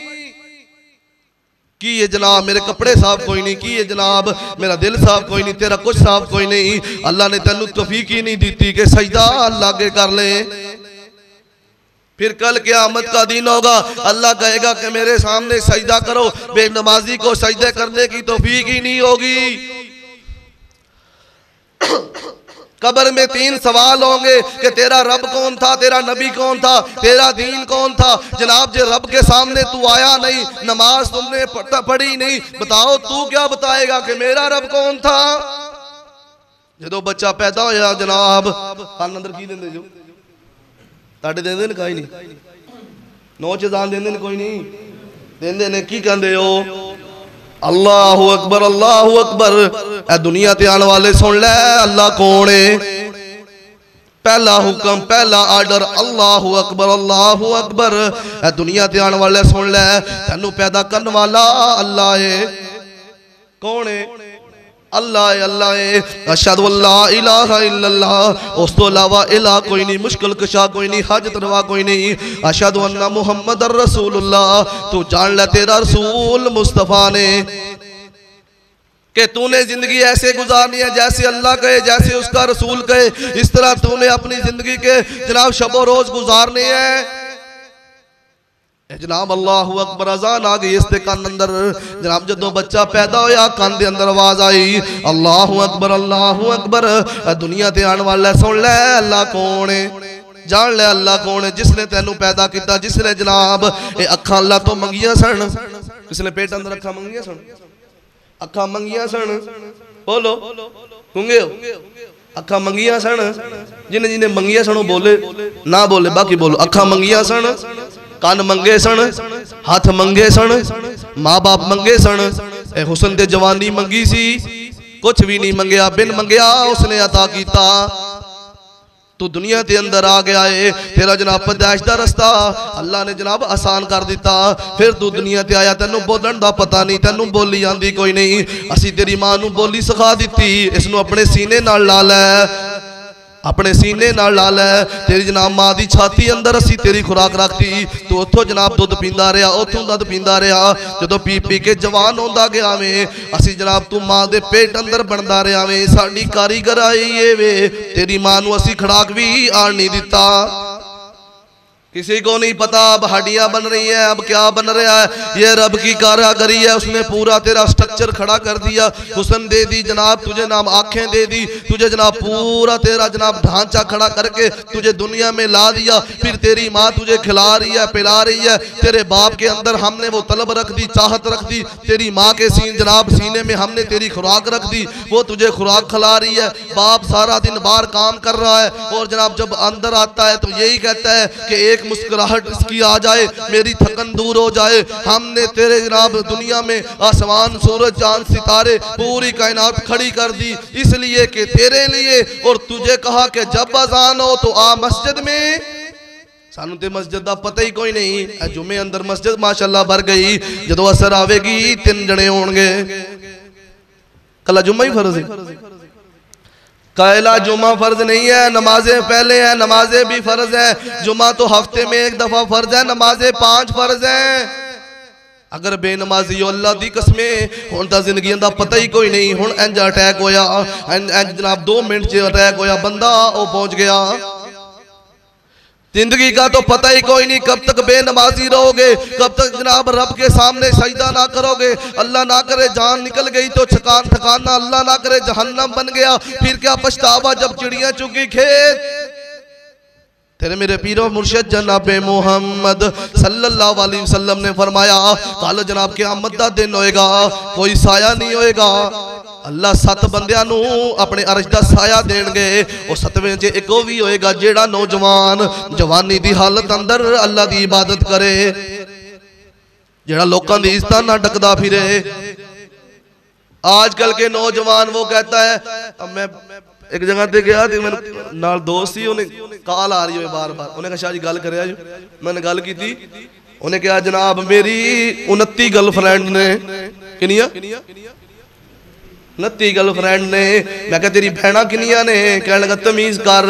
कि ये जनाब मेरे कपड़े साफ कोई नहीं, कि ये जनाब मेरा दिल साफ कोई नहीं, तेरा कुछ साफ कोई नहीं। अल्लाह ने तेनू तौफीक ही नहीं दी कि सजदा अल्लाह के कर ले। फिर कल क़यामत का दिन होगा, अल्लाह कहेगा कि मेरे सामने सजदा करो, बेनमाजी को सजदे करने की तौफीक ही नहीं होगी। कब्र में 3 सवाल होंगे कि तेरा रब कौन था, तेरा नबी कौन था, तेरा दीन कौन था। जनाब जे रब के सामने तू आया नहीं, नमाज तुमने पढ़ी नहीं, बताओ तू क्या बताएगा कि मेरा रब कौन था। जो बच्चा पैदा होया जनाब कान अंदर की देंदे जो ताड़े देंदे ने कोई नहीं, नौ चजान देंदे ने कोई नहीं, देंदे ने की कहंदे हो अल्लाहु अकबर अल्लाहु अकबर। ए दुनिया ते आने वाले सुन ले अल्लाह कौन है। पहला हुक्म, पहला आर्डर अल्लाहु अकबर। ए दुनिया ते आने वाले सुन ले, तेनू पैदा करने वाला अल्लाह है। कौन है? अल्लाह है, अल्लाह है। अशहदु अल्ला इलाहा इल्लल्लाह, उस तो अलावा इला कोई नहीं, मुश्किल कशा कोई नहीं, हाजत रवा कोई नहीं। अशहदु अन्ना मुहम्मदर रसूलुल्लाह, तू जान ले तेरा रसूल मुस्तफ़ा ने कि तूने जिंदगी ऐसे गुजारनी है जैसे अल्लाह कहे, जैसे उसका रसूल कहे, इस तरह तूने अपनी जिंदगी के जनाब शबो रोज गुजारने हैं। जनाब अल्लाहु अकबर अजान आ गई इसके कान अंदर। जनाब जदों बच्चा पैदा होया कान दे अंदर आवाज आई अल्लाहु अकबर अल्लाहु अकबर। दुनिया ते आने वाला सुन ले अल्लाह कौन है, जान ले अल्लाह कौन है। जिसने तेनू पैदा किया, जिसने जनाब ये अखा अल्लाह तो मंगिया सन, किसने पेट अंदर अखा मंगिया सन, अखा मंगिया सन, बोलो गूंगे हो, अखा मंगिया सन। जिन्हें जिन्हें मंगिया सन बोले ना बोले, बाकी बोलो अखा मंगिया सन, कान मंगे सन, हाथ मंगे सन, माँ बाप मंगे सन। ए हुसन ते जवानी मंगी सी, कुछ भी नहीं मंगया, बिन मंगया उसने अता किया। तू दुनिया के अंदर आ गया है, तेरा जनाब पैदाइश दा रस्ता अल्लाह ने जनाब आसान कर दिता। फिर तू दुनिया ते आया, तेनू बोलन दा पता नहीं, तेनू बोली आंदी कोई नहीं। असी तेरी मां नू बोली सिखा दी, इसनू अपने सीने नाल ला लै। अपने सीने नाल ला लै। तेरी जनाब माँ की छाती अंदर असी तेरी खुराक रखती, तू उतों जनाब दुध पींदा रहा, उतों दुध पींदा रहा। जो पी पी के जवान होंदा गया वे, असी जनाब तू माँ के पेट अंदर बनता रहा वे। साडी कारीगर आई ये वे, तेरी माँ नू असी खुराक भी आन नहीं दिता। किसी को नहीं पता अब हड्डियां बन रही हैं, अब क्या बन रहा है। ये रब की कारीगरी है, उसने पूरा तेरा स्ट्रक्चर खड़ा कर दिया। हुस्न दे दी जनाब तुझे, नाम आंखें दे दी तुझे जनाब, पूरा तेरा जनाब ढांचा खड़ा करके तुझे दुनिया में ला दिया। फिर तेरी माँ तुझे खिला रही है, पिला रही है। तेरे बाप के अंदर हमने वो तलब रख दी, चाहत रख दी। तेरी माँ के सीने में हमने तेरी खुराक रख दी, वो तुझे खुराक खिला रही है। बाप सारा दिन बाहर काम कर रहा है और जनाब जब अंदर आता है तो यही कहता है कि एक मुस्कुराहट इसकी आ जाए, मेरी थकन दूर हो जाए। हमने तेरे जनाब दुनिया में आसमान, सूरज, चांद, सितारे, पूरी कायनात खड़ी कर दी इसलिए कि तेरे लिए। और तुझे कहा कि जब अजान हो तो आ मस्जिद में। सानू ते मस्जिद का पता ही कोई नहीं। जुमे अंदर मस्जिद माशाअल्लाह भर गई, जो असर आवेगी 3 जने होंगे। कल जुम्मा ही फर्ज है, कायला जुमा फर्ज नहीं है, नमाजें पहले हैं, नमाजें भी फर्ज है। जुमा तो हफ्ते में 1 दफा फर्ज है, नमाजें 5 फर्ज हैं। अगर बेनमाजी हो अल्लाह दी कसमें, हुण तां जिंदगी दा पता ही कोई नहीं। हुण इंज अटैक होया, इंज जनाब 2 मिनट च अटैक होया, बंदा वो पहुंच गया। जिंदगी का तो पता ही कोई नहीं, कब तक बेनमाजी रहोगे, कब तक जनाब रब के सामने सजदा ना करोगे। अल्लाह ना करे जान निकल गई तो ठिकाना, अल्लाह ना करे जहन्नम बन गया, फिर क्या पछतावा जब चिड़ियां चुगी खेत। तेरे मेरे पीरो मुर्शिद जनाब मोहम्मद सल्लल्लाहु अलैहि वसल्लम ने फरमाया, कल जनाब क़यामत दा दिन होएगा, कोई साया नहीं होएगा। अल्लाह 7 बंदियां नू अपने अर्श दा साया देणगे। और 7वें च एक भी होएगा जेड़ा नौजवान जवानी दी हालत अंदर अल्लाह दी इबादत करे, जेड़ा लोकां दी इज्जत ना डकदा फिरे। आजकल के नौजवान वो कहता है, अब मैं एक जगह ते गया ते मेरे नाल दोस्त ही, उन्हें कॉल आ रही है बार बार। उन्हें कहा शाह जी गल करे जो, मैंने गल की थी। उन्हें कहा जनाब मेरी 29 गर्लफ्रेंड ने, किनिया 29 गर्लफ्रेंड ने। मैं कहा तेरी बहना किनिया ने? कहने लगा तमीज कर,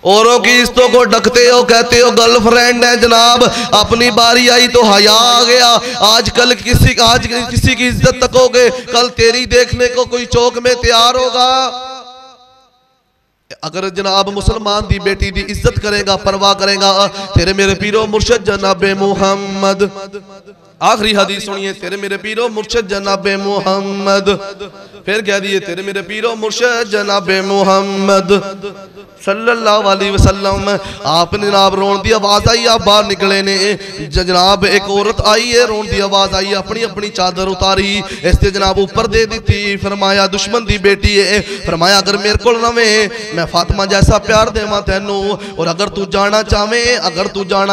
औरों की इज्जतों को ढकते हो, कहते हो गर्लफ्रेंड है। जनाब अपनी बारी आई तो हया आ गया। आज किसी की इज्जत तकोगे, कल तेरी देखने को कोई चौक में तैयार होगा। अगर जनाब मुसलमान दी बेटी दी इज्जत करेगा, परवाह करेगा, तेरे मेरे पीरो मुर्शिद जनाब मोहम्मद, आखिरी हदीस सुनिए, तेरे मेरे पीरो मुर्शिद जनाब मोहम्मद, फिर कह दिए तेरे मेरे पीरो मुर्शिद जनाब मोहम्मद सल्लल्लाहु अलैहि वसल्लम। आपने जनाब रोन दी आवाज आई, आप बाहर निकले ने। जनाब एक औरत आई है, रोन दी आवाज आई, अपनी अपनी चादर उतारी, इससे जनाब ऊपर दे दी। फरमाया दुश्मन दी बेटी है। फरमाया अगर मेरे को रवे मैं फातिमा जैसा प्यार देवा तेनू, और अगर तू जाना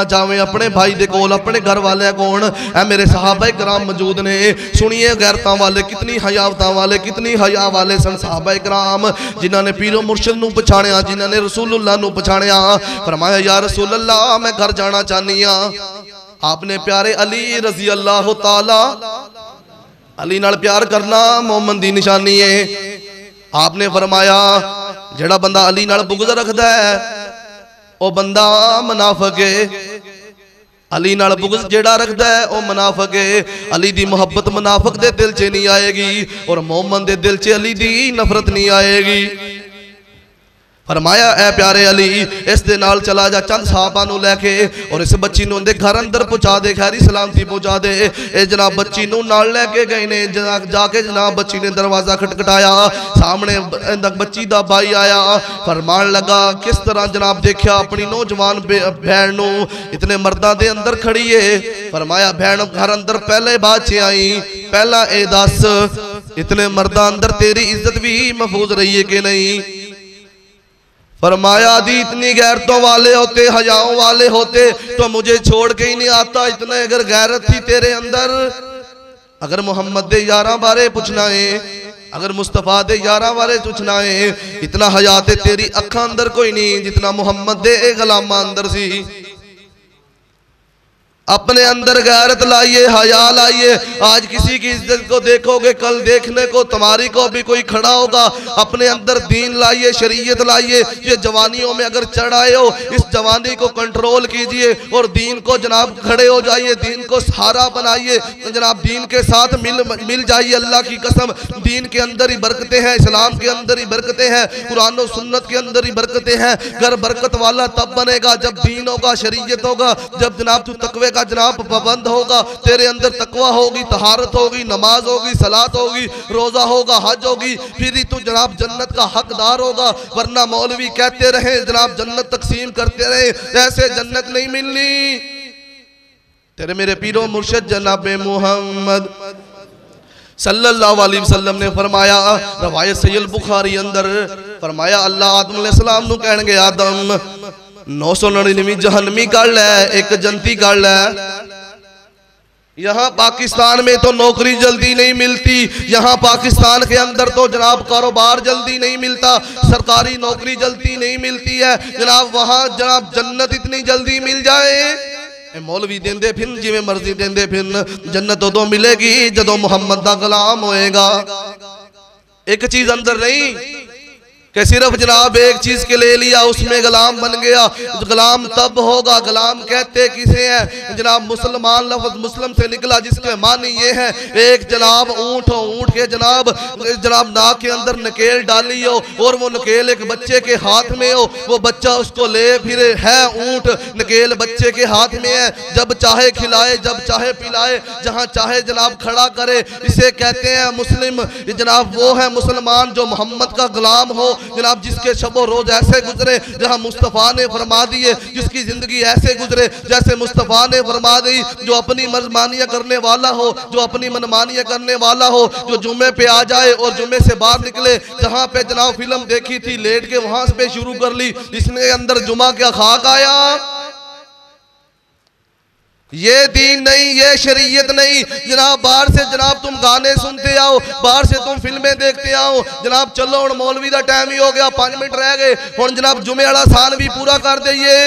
चाहे अपने भाई दे कोल, अपने घर वाले कौन है, मेरे सहाबा कराम मौजूद ने। सुनिए गैरतां वाले कितनी हयावतां वाले, कितनी हया वाले सन सहाबा कराम, जिन्होंने पीरो मुर्शिद नू पछाणिया, जिन्होंने रसूलुल्लाह नू पछाणिया। फरमाया या रसूलल्लाह मैं घर जाना चाहनी हां। आपने प्यारे अली रजी अल्लाह तआला, अली नाल प्यार करना मोमन दी निशानी है। आपने फरमाया जेड़ा बंदा अली नाल बुग़्ज़ रखदा है वह बंदा मुनाफिक है। अली नाल बुग़्ज़ जेड़ा रखदा है वह मुनाफिक है। अली दी मोहब्बत मुनाफिक दे दिल च नहीं आएगी, और मोमन दे दिल च अली दी नफरत नहीं आएगी। फरमाया ए प्यारे अली इस दे नाल चला जा, चंद साहबा नू लेके, और इस बच्ची नू उनके घर अंदर पहुंचा दे, खैरी सलामती पहुंचा दे। ए जनाब बच्ची नू नाल लेके गए ने। जाके जनाब बच्ची ने दरवाजा खटखटाया, सामने बच्ची दा भाई आया। फरमान लगा किस तरह जनाब देखा अपनी नौजवान बहन नू इतने मर्दा दे अंदर खड़ी है। फरमाया बहन घर अंदर पहले बाद च आई, पहला ए दस इतने मर्दा अंदर तेरी इज्जत भी महफूज रही है कि नहीं। फरमाया दी इतनी गैरतों वाले होते, हयाओं वाले होते तो मुझे छोड़ के ही नहीं आता। इतने अगर गैरत थी तेरे अंदर, अगर मोहम्मद दे यारा बारे पूछना है, अगर मुस्तफा दे यारा बारे पूछना है, इतना हया ते तेरी अखा अंदर कोई नहीं जितना मोहम्मद दे गुलामा अंदर सी। अपने अंदर गैरत लाइए, हया लाइए। आज किसी की इज्जत को देखोगे, कल देखने को तुम्हारी को भी कोई खड़ा होगा। अपने अंदर दीन लाइए, शरीयत लाइए। ये जवानियों में अगर चढ़ाए हो, इस जवानी को कंट्रोल कीजिए और दीन को जनाब खड़े हो जाइए, दीन को सहारा बनाइए जनाब, दीन के साथ मिल जाइए। अल्लाह की कसम, दीन के अंदर ही बरकतें हैं, इस्लाम के अंदर ही बरकतें हैं, कुरान और सुन्नत के अंदर ही बरकतें हैं। घर बरकत वाला तब बनेगा जब दीन होगा, शरीयत होगा, जब जनाब तू तकवे का जनाब पाबंद होगा, तेरे अंदर तकवा होगी, तहारत होगी, नमाज होगी, सलात होगी, रोजा होगा, हज होगी, फिर ही तू जनाब जन्नत का हकदार होगा। वरना मौलवी कहते रहे जनाब जन्नत तकसीम करते रहे, ऐसे जन्नत नहीं मिलनी। तेरे मेरे पीरो मुर्शिद जनाब मोहम्मद सल्लल्लाहु अलैहि वसल्लम ने फरमाया, रवायत सहीह बुखारी अंदर फरमाया, अल्लाह आदम अलैहिस्सलाम नु कहणगे, आदम 999 जहन्नमी कर ले, एक जन्नती कर ले। यहाँ पाकिस्तान में तो नौकरी जल्दी नहीं मिलती, यहाँ पाकिस्तान के अंदर तो जनाब कारोबार जल्दी नहीं मिलता, सरकारी नौकरी जल्दी नहीं मिलती है जनाब। वहाँ जनाब जन्नत इतनी जल्दी मिल जाए, मौलवी देंदे फिर जिवें मर्जी देंदे फिर, जन्नत उदों मिलेगी जदों मुहम्मद दा गुलाम होएगा। एक चीज अंदर नहीं कि सिर्फ जनाब एक चीज के ले लिया उसमें गुलाम बन गया। गुलाम तब होगा, गुलाम कहते किसे हैं जनाब, मुसलमान लफ्ज मुस्लिम से निकला जिसके मानी ये है, एक जनाब ऊंट हो, ऊंट के जनाब नाक के अंदर नकेल डाली हो और वो नकेल एक बच्चे के हाथ में हो, वो बच्चा उसको ले फिरे, है ऊंट नकेल बच्चे के हाथ में है, जब चाहे खिलाए, जब चाहे पिलाए, जहाँ चाहे जनाब खड़ा करे, इसे कहते हैं मुस्लिम। जनाब वो है मुसलमान जो मोहम्मद का गुलाम हो जनाब, जिसके शबो रोज ऐसे गुजरे जहां मुस्तफ़ा ने फरमा दिए, जिसकी जिंदगी ऐसे गुजरे जैसे मुस्तफ़ा ने फरमा दी, जो अपनी मनमानियां करने वाला हो, जो अपनी मनमानियां करने वाला हो, जो जुम्मे पे आ जाए और जुम्मे से बाहर निकले, जहां पे जनाब फिल्म देखी थी लेट के वहां पे शुरू कर ली, इसने अंदर जुमा क्या खाक आया। ये दीन नहीं, ये शरीयत नहीं जनाब। बाहर से जनाब तुम गाने सुनते आओ, बाहर से तुम फिल्में देखते आओ जनाब। चलो हुण मौलवी दा टाइम ही हो गया, 5 मिनट रह गए, हुण जनाब जुमे वाला साल भी पूरा कर दईए।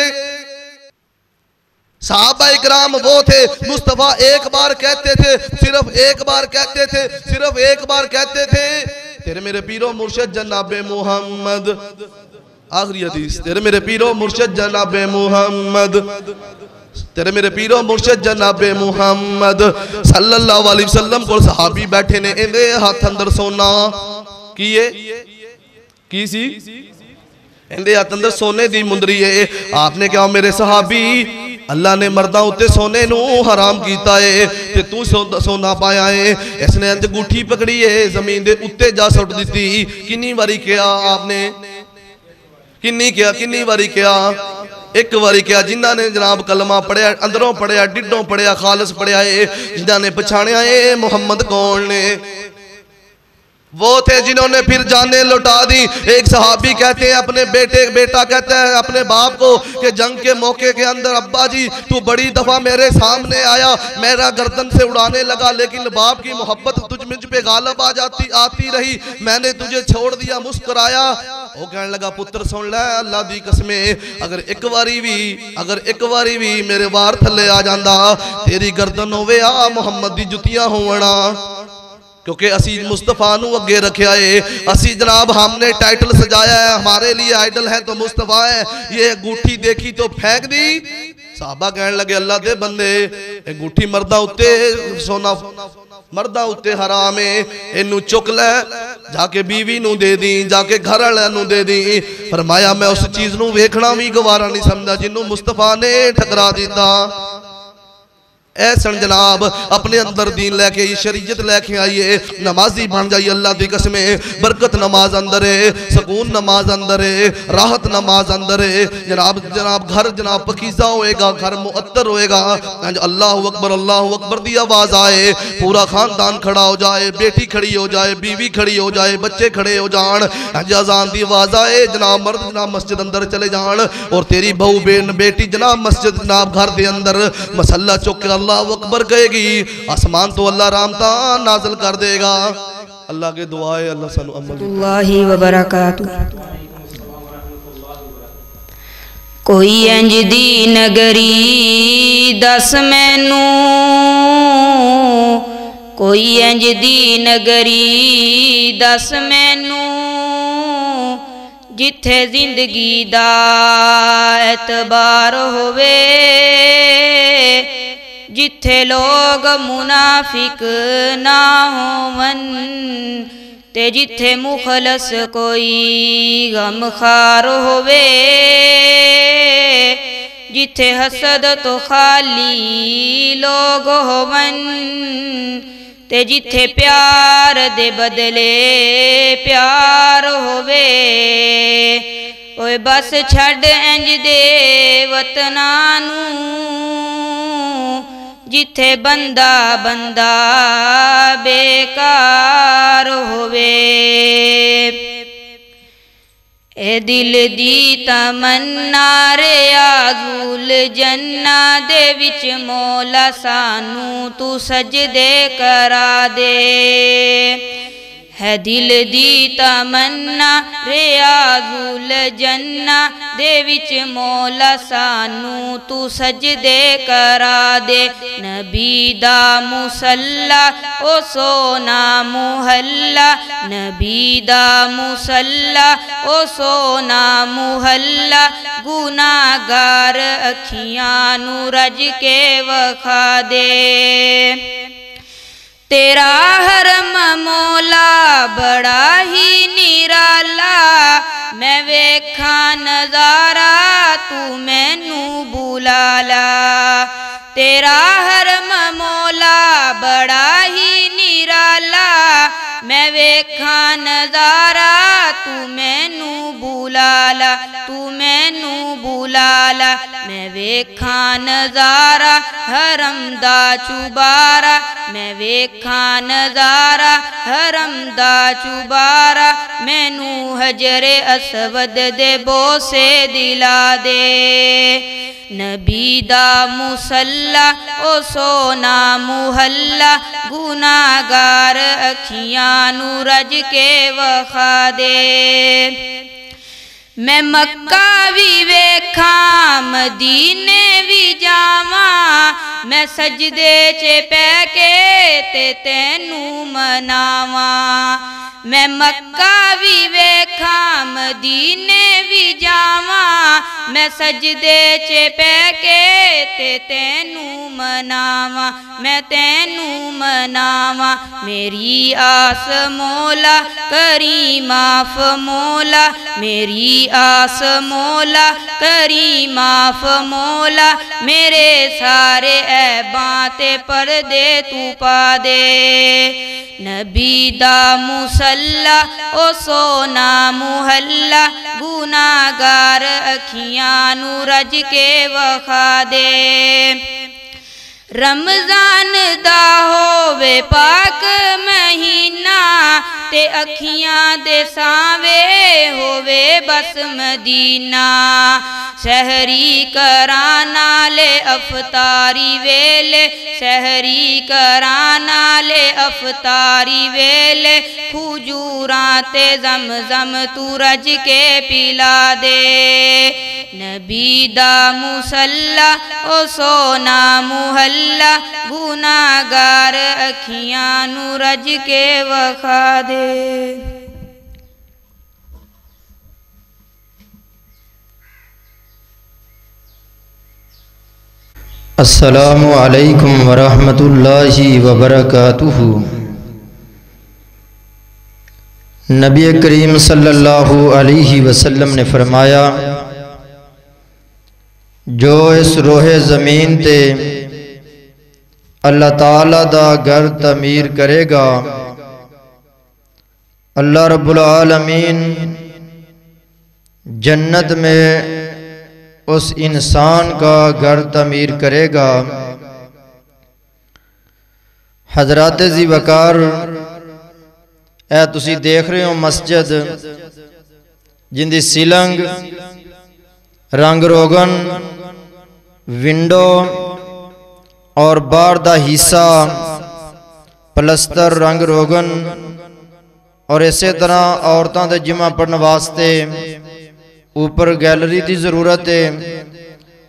सहाबा इकराम वो थे, मुस्तफा एक बार कहते थे, सिर्फ एक बार कहते थे, सिर्फ एक बार कहते थे, तेरे मेरे पीरो मुर्शिद जनाब मोहम्मद, आखिरी हदीस, तेरे मेरे पीरो मुर्शिद जनाब मोहम्मद, तेरे मेरे पीरो मुर्शिद जनाब मुहम्मद सल्लल्लाहु अलैहि वसल्लम को सहाबी बैठे ने, इहदे हाथ अंदर सोना की सी, इहदे हाथ अंदर सोने दी मुंदरी है। आपने कहा मेरे सहाबी, अल्लाह ने मर्दा उत्ते सोने नू हराम कीता है ते तू सोना पाया है। इसने अंज अंगूठी पकड़ी है, जमीन दे उत्ते जा सुट दी। किन्नी बारी कहा आपने, किन्नी बारी कहा, एक बारी क्या। जिन्हों ने जनाब कलमा पढ़िया, अंदरों पढ़िया, डिडों पढ़िया, खालस पढ़िया है, जिन्होंने पछाणिया है मोहम्मद कौन ने, वो थे जिन्होंने फिर जाने लौटा दी। एक सहाबी कहते हैं अपने बेटा कहता है अपने बाप को कि जंग के मौके के अंदर अब्बा जी तू बड़ी दफा मेरे सामने आया, मेरा गर्दन से उड़ाने लगा, लेकिन बाप की मोहब्बत तुझ मुझ पे गालब आती रही, मैंने तुझे छोड़ दिया, मुस्कुराया। वो कहने लगा पुत्र सुन ले, अल्लाह दी कसमे, अगर एक बारी भी मेरे वार थले आ जांदा, तेरी गर्दन होवे आ मोहम्मद दी जुतियां होवना। क्योंकि असी मुस्तफ़ा नू अगे रखा है, असी जनाब हमने टाइटल सजाया है, हमारे लिए आइडल है तो मुस्तफ़ा है। ये अंगूठी देखी तो फेंक दी। साहबा कहने लगे अल्लाह दे बंदे, अंगूठी मर्दा उत्ते सोना, मर्दा उत्ते हराम है, इनू चुक ले, जाके बीवी नू दे दी, जाके घर वाले नू दे दी। फरमाया मैं उस चीज नू वेखना भी गवारा नहीं समझा जिन्नू मुस्तफ़ा ने ठकरा दिता। ऐसा जनाब अपने अंदर दीन लैके शरीयत लैके आइए, नमाजी बन जाइए। अल्लाह की कसम, बरकत नमाज अंदर है, सुकून नमाज अंदर है, राहत नमाज अंदर है। जनाब घर जनाब पकीज़ा होएगा, घर मुअत्तर होएगा। अल्लाह अकबर दी आवाज़ आए, पूरा खानदान खड़ा हो जाए, बेटी खड़ी हो जाए, बीवी खड़ी हो जाए, बच्चे खड़े हो जान, अजान की आवाज़ आए, जनाब मर्द जनाब मस्जिद अंदर चले जान, और तेरी बहू बेटी जनाब मस्जिद जनाब घर के अंदर मसल्ला चुक के अल्लाह अकबर कहेगी, आसमान तो अल्लाह रहमता नाज़िल कर देगा। अल्लाह के दुआ है, अल्लाह सानू अमल व बरकातहू। कोई इंज दी नगरी दस मैनू, कोई इंज दी नगरी दस मैनू, जिथे जिंदगी दा एतबार होवे, जिथे लोग मुनाफिक ना होवन, ते जिथे मुखलस कोई गमखार होवे, जिथे हसद तो खाली लोग होवन, ते जिथे प्यार दे बदले प्यार होवे। ओए बस छड़ इंज दे वतना नू, जिथे बंदा बंदा बेकार होवे। ए दिल दी तमन्ना रे आज़ुल जन्ना दे विच मौला सानू तू सजदे करा दे। है दिल दी तमन्ना रे आज़ुल जन्ना दे विच मौला सानू तू सजदे करा दे। नबी दा मुसल्ला ओ सोना मुहल्ला, नबी दा मुसल्ला ओ सोना मुहल्ला, गुनाहगार अखियां नू रज के वखा दे। तेरा हरम मौला बड़ा ही निराला, मैं वेखा नजारा तू मैनू बुला ला। तेरा हरम मौला बड़ा ही निराला, मैं वेखा नजारा तू मैनू बुला ला, तू मैनू बुला ला। मैं वेखा नजारा हरम दा चुबारा, मैं वेखा नजारा हरम दा चुबारा, मैनू हजरे असवद दे बोसे दिला दे। नबी दा मुसल्ला ओ सोना मुहल्ला, गुनाहगार अखियां नू रज के वखा दे। मैं मक्का भी वेखा मदीने भी जावा, मैं सजदे च पै के ते तैनू मनावा। मैं मक्का भी वेखा मदीने भी जावा, मैं सजदे च पै के ते तैनू मनावा, मैं तैनू मनावा। मेरी आस मौला करी माफ मौला, मेरी आस मौला करी माफ मौला, मेरे सारे ऐबां ते पर्दे तू पा दे। नबी दा मुसल्ला ओ सोना मुहल्ला, गुनाहगार अखियां नू रज के वखा दे। रमजान दा होवे पाक महीना, ते अखियां दे सावे होवे बस मदीना। सहरी कराना ले अफतारी वेले, सहरी कराना ले अफतारी वेले, खजूरां ते ज़मज़म तू रज के पिला दे। नबी दा मुसल्ला ओ सोना मुहल्ला, गुनाहगार अखियां नू रज के वखा दे। अस्सलामु अलैकुम वरहमतुल्लाहि वबरकातुहू। नबी करीम सल्लल्लाहु अलैहि वसल्लम ने फरमाया, जो इस रोहे ज़मीन ते अल्लाह ताला दा घर तमीर करेगा, अल्लाह रब्बुल आलमीन जन्नत में उस इंसान का घर तमीर करेगा। हजरात जी वकार, ए तुसी देख रहे हो मस्जिद जिंदी सीलिंग रंग रोगन, विंडो और बाहर दा हिस्सा पलस्तर रंग रोगन, और इस तरह औरतों के जिमा पढ़ने वास्ते ऊपर गैलरी की ज़रूरत है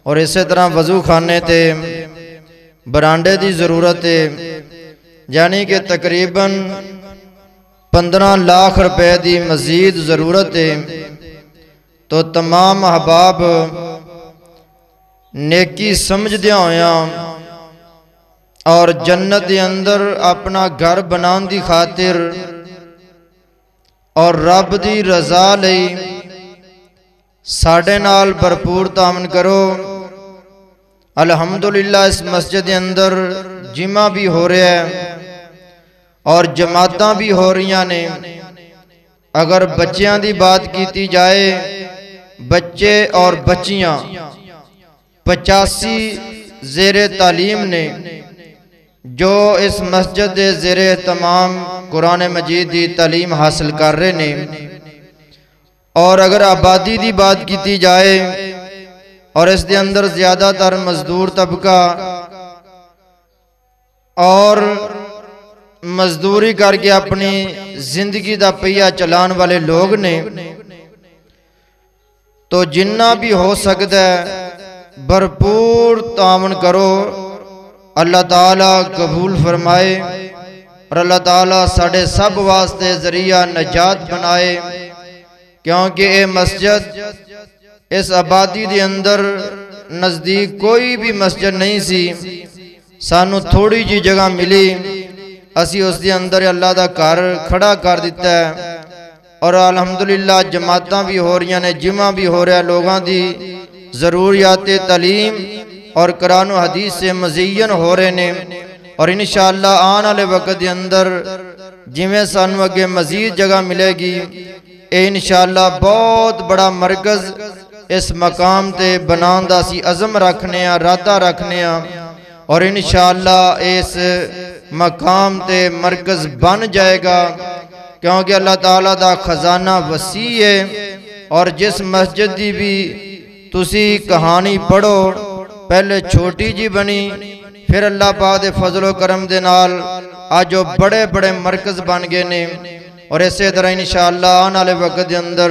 और इस तरह वजू खाने ते बरांडे की ज़रूरत है, यानी कि तकरीबन 15 लाख रुपए की मजीद ज़रूरत है। तो तमाम अहबाब नेकी समझदे होया और जन्नत के अंदर अपना घर बनाने की खातिर और रब की रजा लई साडे नाल भरपूर तामन करो। अल्हम्दुलिल्लाह इस मस्जिद के अंदर जिमा भी हो रहा है और जमातां भी हो रही ने। अगर बच्चियां की बात की जाए, बच्चे और बच्चियां 85 ज़ेरे तालीम ने जो इस मस्जिद के ज़ेरे तमाम कुरान मजीद की तालीम हासिल कर रहे ने। और अगर आबादी की बात की जाए और इसके अंदर ज़्यादातर मजदूर तबका और मजदूरी करके अपनी जिंदगी का पहिया चलाने वाले लोग ने, तो जिन्ना भी हो सकता है भरपूर तावन करो। अल्लाह ताला कबूल फरमाए और अल्लाह ताला साढ़े सब वास्ते जरिया नजात बनाए, क्योंकि ये मस्जिद इस आबादी के अंदर नज़दीक कोई भी मस्जिद नहीं सी। सानू थोड़ी जी जगह मिली, असी उसके अंदर अल्लाह का घर खड़ा कर दिता है और अल्हम्दुलिल्लाह जमातां भी हो रही ने, जिमा भी हो रहा, लोगों की ज़रूरियात तालीम और कुरान हदीस से मज़ीयन हो रहे ने। और इंशाअल्लाह आने वाले वक्त के अंदर जिमें सानू अगे मजीद जगह मिलेगी, ये इंशाअल्लाह बहुत बड़ा मरकज़ इस मकाम ते बनाने का असी अज़म रखने, इरादा रखने और इंशाअल्लाह इस मकाम ते मरकज़ बन जाएगा, क्योंकि अल्लाह ताला दा खजाना वसी है। और जिस मस्जिद की भी तुसी कहानी पढ़ो, पहले छोटी जी बनी, फिर अल्लाह पाक दे फजलो करम दे नाल आज जो बड़े बड़े मरकज़ बन गए ने। और इसे तरह इंशाअल्लाह आने वाले वक्त के अंदर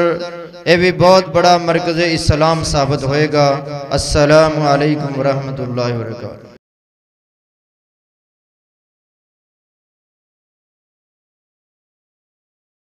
ये भी बहुत बड़ा मरकज़ इस्लाम साबित होएगा। अस्सलामु अलैकुम व रहमतुल्लाहि व बरकातहू।